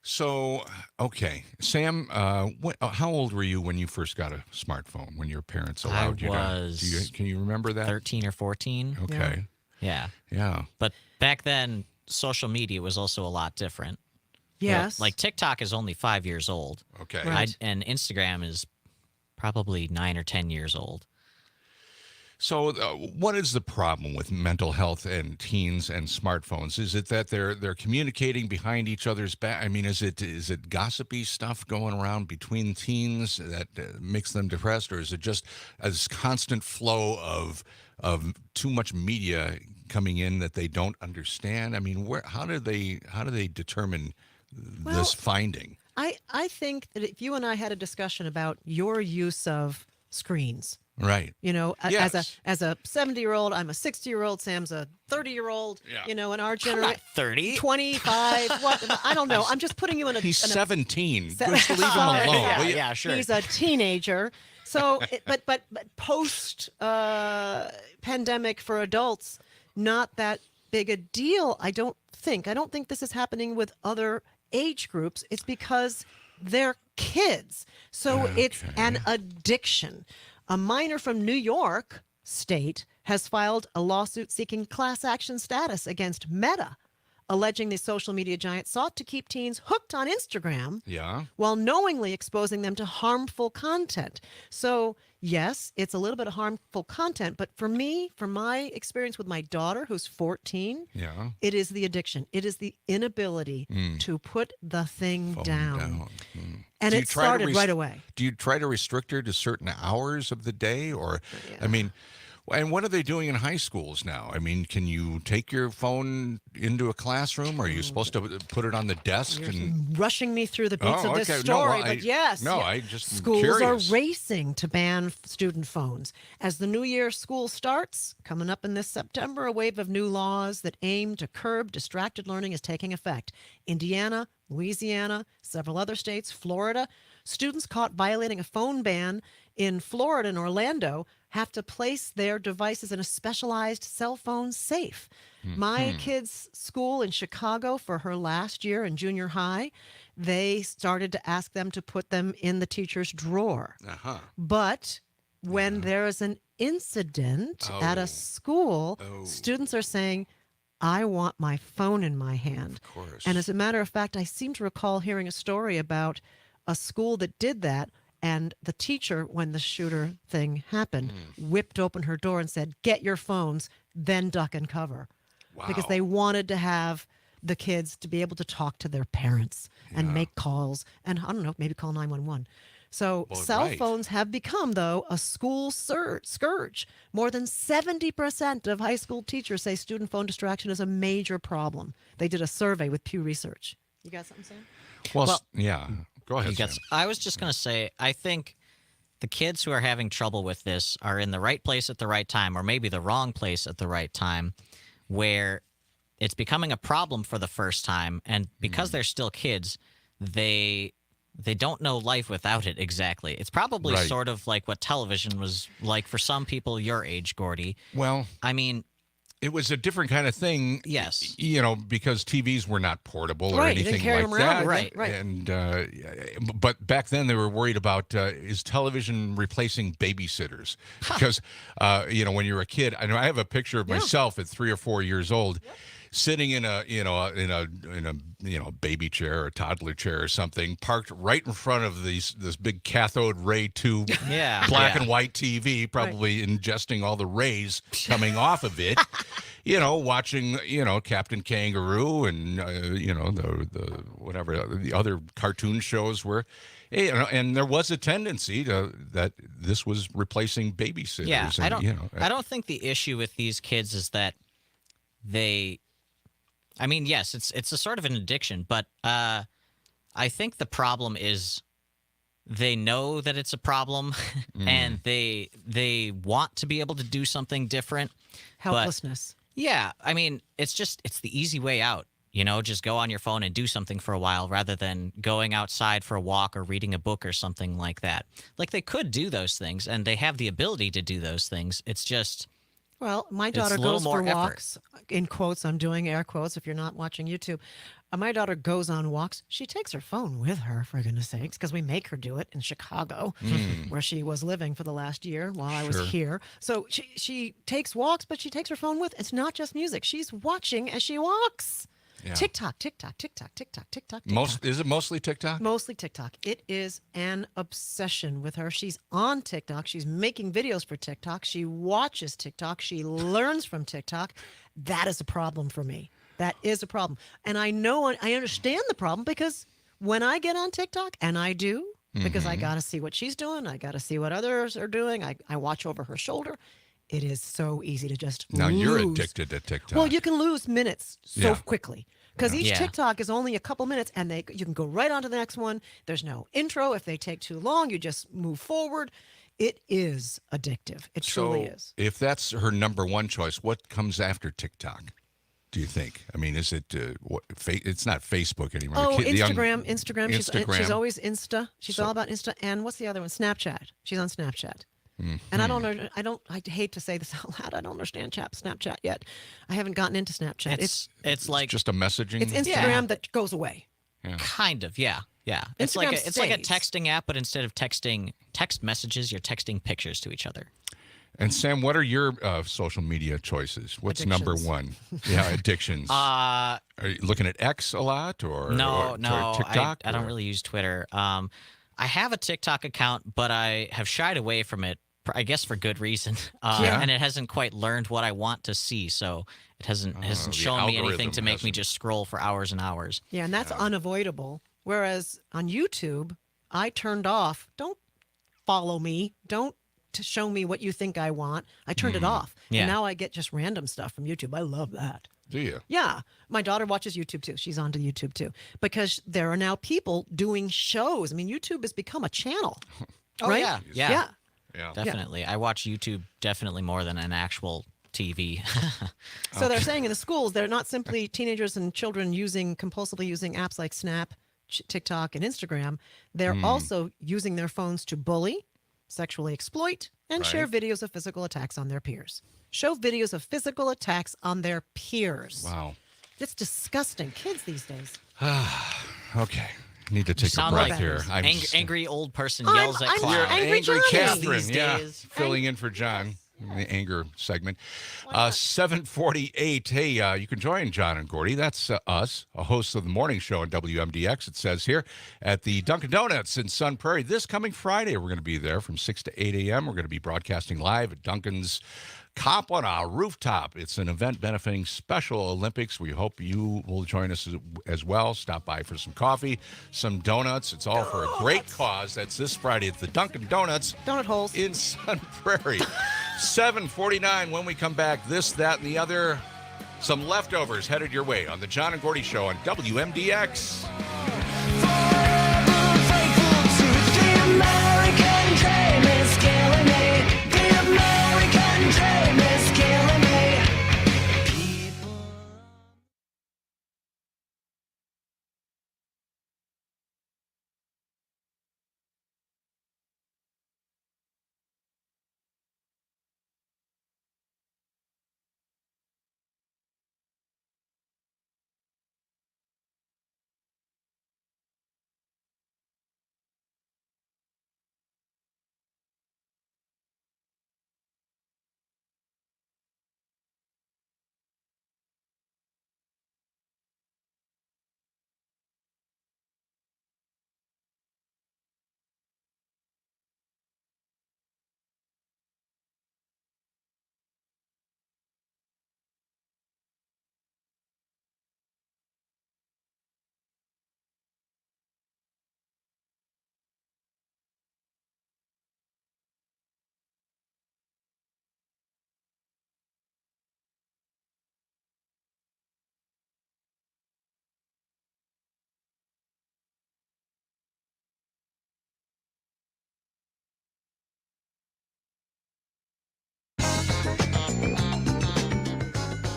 So, okay. Sam, how old were you when you first got a smartphone, when your parents allowed you to? Can you remember that? 13 or 14. Okay. Yeah. But back then, social media was also a lot different. Yes. Like TikTok is only 5 years old. Okay. Right. And Instagram is probably 9 or 10 years old. So, what is the problem with mental health and teens and smartphones? Is it that they're communicating behind each other's back? I mean, is it gossipy stuff going around between teens that makes them depressed, or is it just a constant flow of too much media coming in that they don't understand? I mean, how do they determine this finding? I think that if you and I had a discussion about your use of screens. Right. You know, Yes. as a 70-year-old, I'm a 60-year-old, Sam's a 30-year-old, you know, in our I'm generation. not 30. 25, what? I don't know. I'm just putting you in a... He's 17. Se- Just leave him alone. Yeah, sure. He's a teenager. So, but post pandemic for adults, not that big a deal. I don't think this is happening with other age groups. It's because they're kids. So it's an addiction. A minor from New York State has filed a lawsuit seeking class action status against Meta, alleging the social media giant sought to keep teens hooked on Instagram while knowingly exposing them to harmful content. So, yes, it's a little bit of harmful content, but for me, from my experience with my daughter, who's 14, it is the addiction. It is the inability to put the thing down. And it started right away. Do you try to restrict her to certain hours of the day? Or, I mean, and what are they doing in high schools now? I mean, can you take your phone into a classroom? Or are you supposed to put it on the desk? You're rushing me through the beats of this story, but yes. I just schools curious. are racing to ban student phones. As the new year school starts, coming up in this September, a wave of new laws that aim to curb distracted learning is taking effect. Indiana, Louisiana, several other states, Florida. Students caught violating a phone ban in Florida and Orlando have to place their devices in a specialized cell phone safe. My kid's school in Chicago, for her last year in junior high, they started to ask them to put them in the teacher's drawer. But when there is an incident at a school, students are saying, I want my phone in my hand. Of course. And as a matter of fact, I seem to recall hearing a story about a school that did that, and the teacher, when the shooter thing happened, whipped open her door and said, get your phones, then duck and cover. Wow. Because they wanted to have the kids to be able to talk to their parents and make calls and, I don't know, maybe call 911. So cell phones have become, though, a school scourge. More than 70% of high school teachers say student phone distraction is a major problem. They did a survey with Pew Research. You got something, Sam? Well, yeah. Go ahead, Sam. I was just going to say, I think the kids who are having trouble with this are in the right place at the right time, or maybe the wrong place at the right time, where it's becoming a problem for the first time. And because they're still kids, they don't know life without it exactly. It's probably sort of like what television was like for some people your age, Gordy. Well, I mean, it was a different kind of thing. Yes. Because TVs were not portable or Right, you anything didn't carry like them around, that. right. And but back then they were worried about is television replacing babysitters? Because when you're a kid, I know I have a picture of myself at 3 or 4 years old. Sitting in a baby chair or toddler chair or something, parked right in front of this big cathode ray tube, black and white TV, probably ingesting all the rays coming off of it. Watching Captain Kangaroo and the whatever the other cartoon shows were. And there was a tendency that this was replacing babysitters. Yeah, and, I don't think the issue with these kids is that they. I mean, yes, it's a sort of an addiction, but I think the problem is they know that it's a problem, and they want to be able to do something different. Helplessness. Yeah, I mean, it's the easy way out. Just go on your phone and do something for a while rather than going outside for a walk or reading a book or something like that. Like, they could do those things, and they have the ability to do those things. It's just... Well, my daughter goes for walks, in quotes. I'm doing air quotes if you're not watching YouTube. My daughter goes on walks. She takes her phone with her, for goodness sakes, because we make her do it in Chicago, where she was living for the last year while I was here. So she takes walks, but she takes her phone with. It's not just music. She's watching as she walks. Yeah. TikTok. Is it mostly TikTok? Mostly TikTok. It is an obsession with her. She's on TikTok. She's making videos for TikTok. She watches TikTok. She learns from TikTok. That is a problem for me. That is a problem. And I understand the problem because when I get on TikTok, and I do, because I got to see what she's doing, I got to see what others are doing, I watch over her shoulder. It is so easy to just Now lose. You're addicted to TikTok. Well, you can lose minutes so quickly because each Yeah. TikTok is only a couple minutes, and you can go right on to the next one. There's no intro. If they take too long, you just move forward. It is addictive. It truly is. If that's her number one choice, what comes after TikTok? Do you think? I mean, is it? It's not Facebook anymore. Oh, Instagram. Instagram. Instagram. She's always Insta. She's all about Insta. And what's the other one? Snapchat. She's on Snapchat. And I hate to say this out loud. I don't understand Snapchat yet. I haven't gotten into Snapchat. It's like just a messaging. It's Instagram that goes away. Yeah. Kind of, yeah. It's like a texting app, but instead of texting text messages, you're texting pictures to each other. And Sam, what are your social media choices? What's Addictions. number one? Yeah, addictions. Are you looking at X a lot or No, TikTok? I don't really use Twitter. I have a TikTok account, but I have shied away from it. I guess for good reason, and it hasn't quite learned what I want to see, so it hasn't shown me anything to make me just scroll for hours and hours. Yeah, and that's unavoidable. Whereas on YouTube, I turned off. Don't follow me. Don't show me what you think I want. I turned it off, and now I get just random stuff from YouTube. I love that. Do you? Yeah. My daughter watches YouTube too. She's onto YouTube too because there are now people doing shows. I mean, YouTube has become a channel. Oh, right? Yeah. Definitely. I watch YouTube definitely more than an actual TV. So they're saying in the schools, they're not simply teenagers and children compulsively using apps like Snap, TikTok, and Instagram. They're also using their phones to bully, sexually exploit, and share videos of physical attacks on their peers. Show videos of physical attacks on their peers. Wow. It's disgusting. Kids these days. Okay. Need to take a breath like here. Angry old person yells at I'm clown. Angry Catherine, days. filling in for John in the anger segment. 7:48. Hey, you can join John and Gordy. That's us, a host of the morning show on WMDX. It says here at the Dunkin' Donuts in Sun Prairie this coming Friday. We're going to be there from 6 to 8 a.m. We're going to be broadcasting live at Dunkin's Cop on a Rooftop. It's an event benefiting Special Olympics. We hope you will join us as well. Stop by for some coffee, some donuts. It's all for a great cause. That's this Friday at the Dunkin' Donuts. Donut holes. In Sun Prairie. 7:49 when we come back. This, that, and the other. Some leftovers headed your way on the John and Gordy Show on WMDX. American dream is killing me.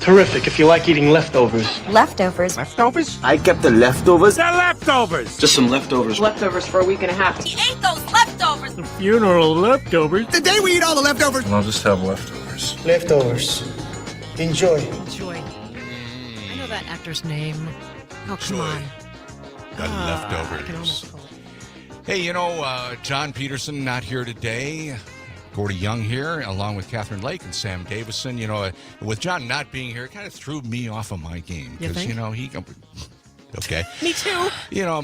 terrific if you like eating leftovers. Leftovers. Leftovers? I kept the leftovers. They're leftovers! Just some leftovers. Leftovers for a week and a half. He ate those leftovers. The funeral leftovers. The day we eat all the leftovers. And I'll just have leftovers. Leftovers. Enjoy. Enjoy. I know that actor's name. Oh, come Joy. on. The I can leftovers. almost call it. Hey, John Peterson not here today. Gordy Young here, along with Catherine Lake and Sam Davison. With John not being here, it kind of threw me off of my game You because think? he. Okay. Me too.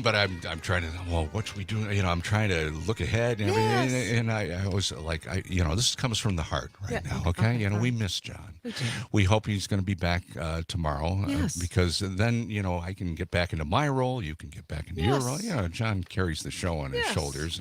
But I'm trying to. Well, what should we do? I'm trying to look ahead and everything. Yes. And I was like, this comes from the heart right now. Okay. We miss John. We do. We hope he's going to be back tomorrow. Yes. Because then I can get back into my role. You can get back into your role. John carries the show on his shoulders,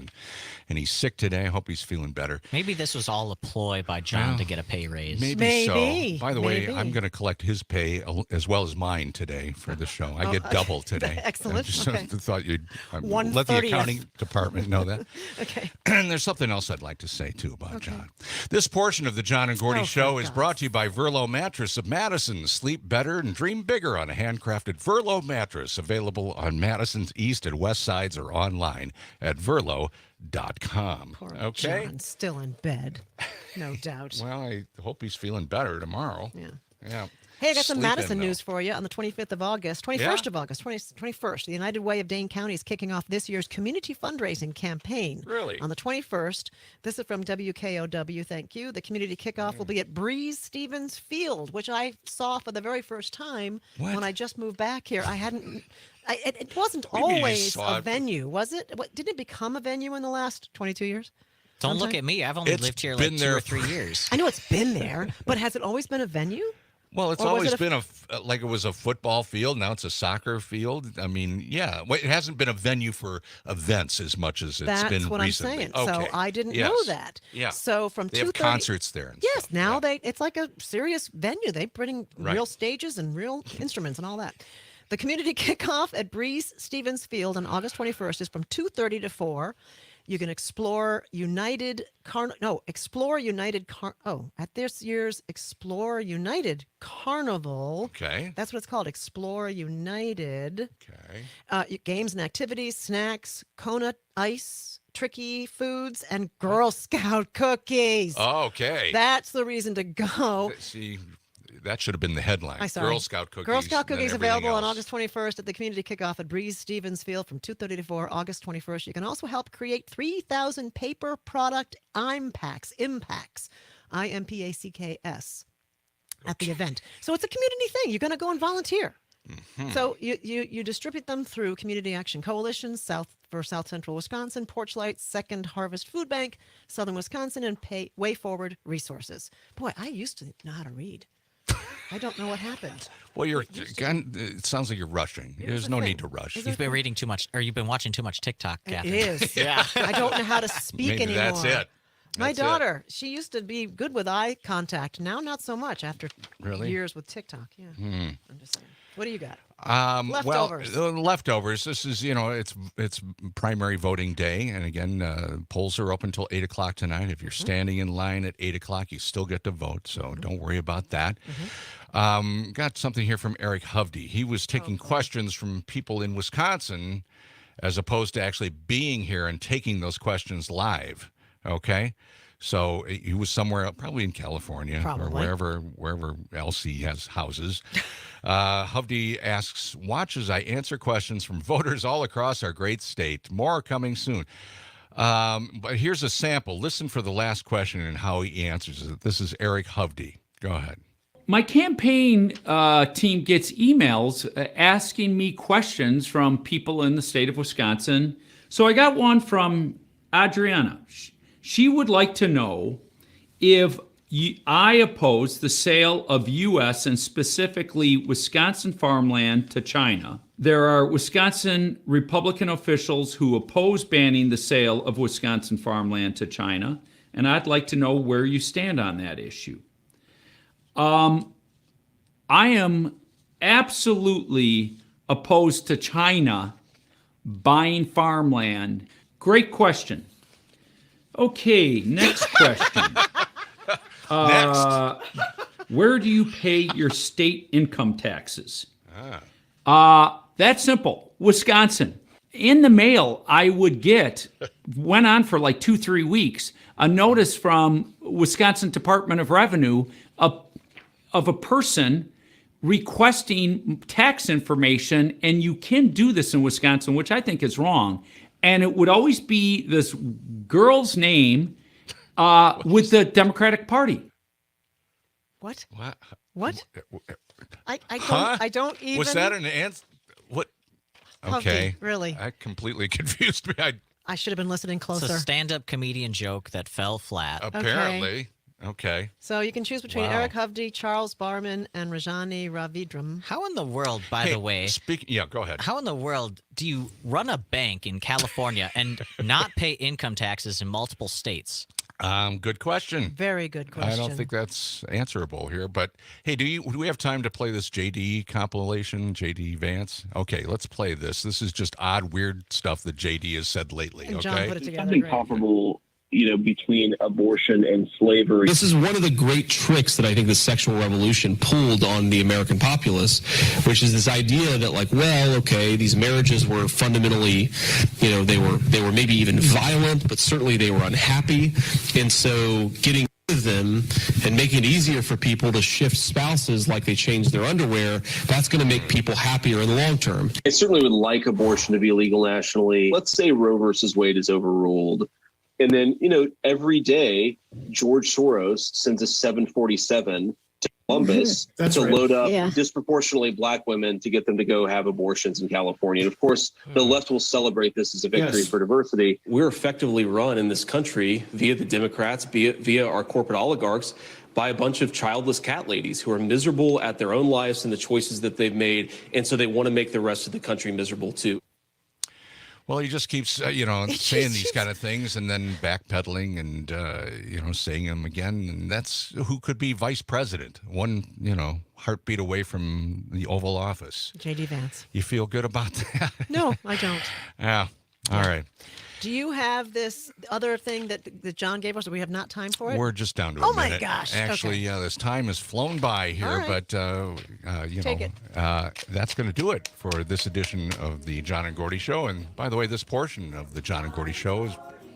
and he's sick today. I hope he's feeling better. Maybe this was all a ploy by John to get a pay raise. Maybe so. By the way, I'm going to collect his pay as well as mine today for the show. I get double today. Excellent. I just Okay. thought you'd let the 1/30th. accounting department know that. Okay. And there's something else I'd like to say, too, about John. This portion of the John and Gordy Show is brought to you by Verlo Mattress of Madison. Sleep better and dream bigger on a handcrafted Verlo mattress. Available on Madison's east and west sides or online at verlo.com. Poor Okay. John, still in bed. No doubt. Well, I hope he's feeling better tomorrow. Yeah. Hey, I got some Sleep Madison in, though. news for you on the 25th of August, 21st of August, 21st. The United Way of Dane County is kicking off this year's community fundraising campaign. Really? On the 21st. This is from WKOW, thank you. The community kickoff will be at Breeze Stevens Field, which I saw for the very first time when I just moved back here. I hadn't... It wasn't always a venue, was it? Didn't it become a venue in the last 22 years? Don't look at me. I've only lived here like 2 or 3 years. I know it's been there, but has it always been a venue? Well, it's always been like it was a football field. Now it's a soccer field. I mean, it hasn't been a venue for events as much as it's That's been what recently. I'm saying. Okay. So I didn't know that. Yeah. So from they have 2:30 concerts there. And yes. stuff. Now it's like a serious venue. They bring Right. real stages and real instruments and all that. The community kickoff at Breeze Stevens Field on August 21st is from 2:30 to 4. You can explore at this year's Explore United Carnival. Okay. That's what it's called, Explore United. Okay. Games and activities, snacks, Kona ice, tricky foods, and Girl Scout cookies. Oh, okay. That's the reason to go. See, that should have been the headline. Girl Scout cookies. Girl Scout and cookies everything available on else. August 21st at the community kickoff at Breeze Stevens Field from 2:30 to 4, August 21st. You can also help create 3,000 paper product impacts, IMPACKS, at the event. So it's a community thing. You're going to go and volunteer. Mm-hmm. So you distribute them through Community Action Coalition, South Central Wisconsin, Porchlight, Second Harvest Food Bank, Southern Wisconsin, and Way Forward Resources. Boy, I used to know how to read. I don't know what happened. Well, it sounds like you're rushing. There's no need to rush. You've been reading too much, or you've been watching too much TikTok, Catherine. It is. Yeah. I don't know how to speak Maybe anymore. that's it. My That's it. daughter, she used to be good with eye contact. Now, not so much after Really? years with TikTok. Yeah. I'm just saying. What do you got? Leftovers. Well, leftovers. This is, it's primary voting day, and again, polls are open until 8 o'clock tonight. If you're standing in line at 8 o'clock, you still get to vote, so don't worry about that. Got something here from Eric Hovde. He was taking questions from people in Wisconsin, as opposed to actually being here and taking those questions live. Okay. So he was somewhere, probably in California or wherever else he has houses. Hovde asks, watch as I answer questions from voters all across our great state. More coming soon. But here's a sample. Listen for the last question and how he answers it. This is Eric Hovde. Go ahead. My campaign team gets emails asking me questions from people in the state of Wisconsin. So I got one from Adriana. She would like to know if I oppose the sale of U.S. and specifically Wisconsin farmland to China. There are Wisconsin Republican officials who oppose banning the sale of Wisconsin farmland to China, and I'd like to know where you stand on that issue. I am absolutely opposed to China buying farmland. Great question. Okay, next question. Where do you pay your state income taxes? That's simple. Wisconsin. In the mail, I would get, went on for like 2-3 weeks, a notice from Wisconsin Department of Revenue of a person requesting tax information, and you can do this in Wisconsin, which I think is wrong. And it would always be this girl's name with the Democratic Party. What? What? I don't even. Was that an answer? What? Okay. Humpy, really? That completely confused me. I should have been listening closer. It's a stand-up comedian joke that fell flat. Apparently. Okay. So you can choose between Eric Hovde, Charles Barman, and Rajani Ravidram. How in the world, by the way... go ahead. How in the world do you run a bank in California and not pay income taxes in multiple states? Good question. Very good question. I don't think that's answerable here. But, hey, do we have time to play this JD compilation, JD Vance? Okay, let's play this. This is just odd, weird stuff that JD has said lately. And okay? John put it together. Something comparable, between abortion and slavery. This is one of the great tricks that I think the sexual revolution pulled on the American populace, which is this idea that these marriages were fundamentally, they were maybe even violent, but certainly they were unhappy. And so getting rid of them and making it easier for people to shift spouses like they change their underwear, that's going to make people happier in the long term. I certainly would like abortion to be illegal nationally. Let's say Roe versus Wade is overruled. And then, every day, George Soros sends a 747 to Columbus to load up disproportionately black women to get them to go have abortions in California. And of course, the left will celebrate this as a victory for diversity. We're effectively run in this country via the Democrats, via our corporate oligarchs, by a bunch of childless cat ladies who are miserable at their own lives and the choices that they've made. And so they want to make the rest of the country miserable too. Well, he just keeps, saying these kind of things and then backpedaling and, saying them again. And that's who could be vice president. One, heartbeat away from the Oval Office. JD Vance. You feel good about that? No, I don't. Yeah. All right. Do you have this other thing that John gave us, or we have not time for it? We're just down to a minute. Oh, my gosh. Actually, this time has flown by here, right. but, that's going to do it for this edition of the John and Gordy Show. And, by the way, this portion of the John and Gordy Show is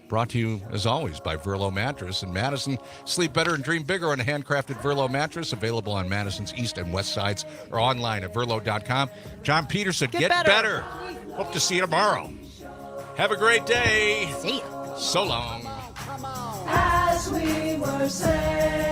brought to you, as always, by Verlo Mattress in Madison. Sleep better and dream bigger on a handcrafted Verlo mattress, available on Madison's east and west sides or online at Verlo.com. John Peterson, get better. Hope to see you tomorrow. Have a great day. See ya. So long. As we were saying.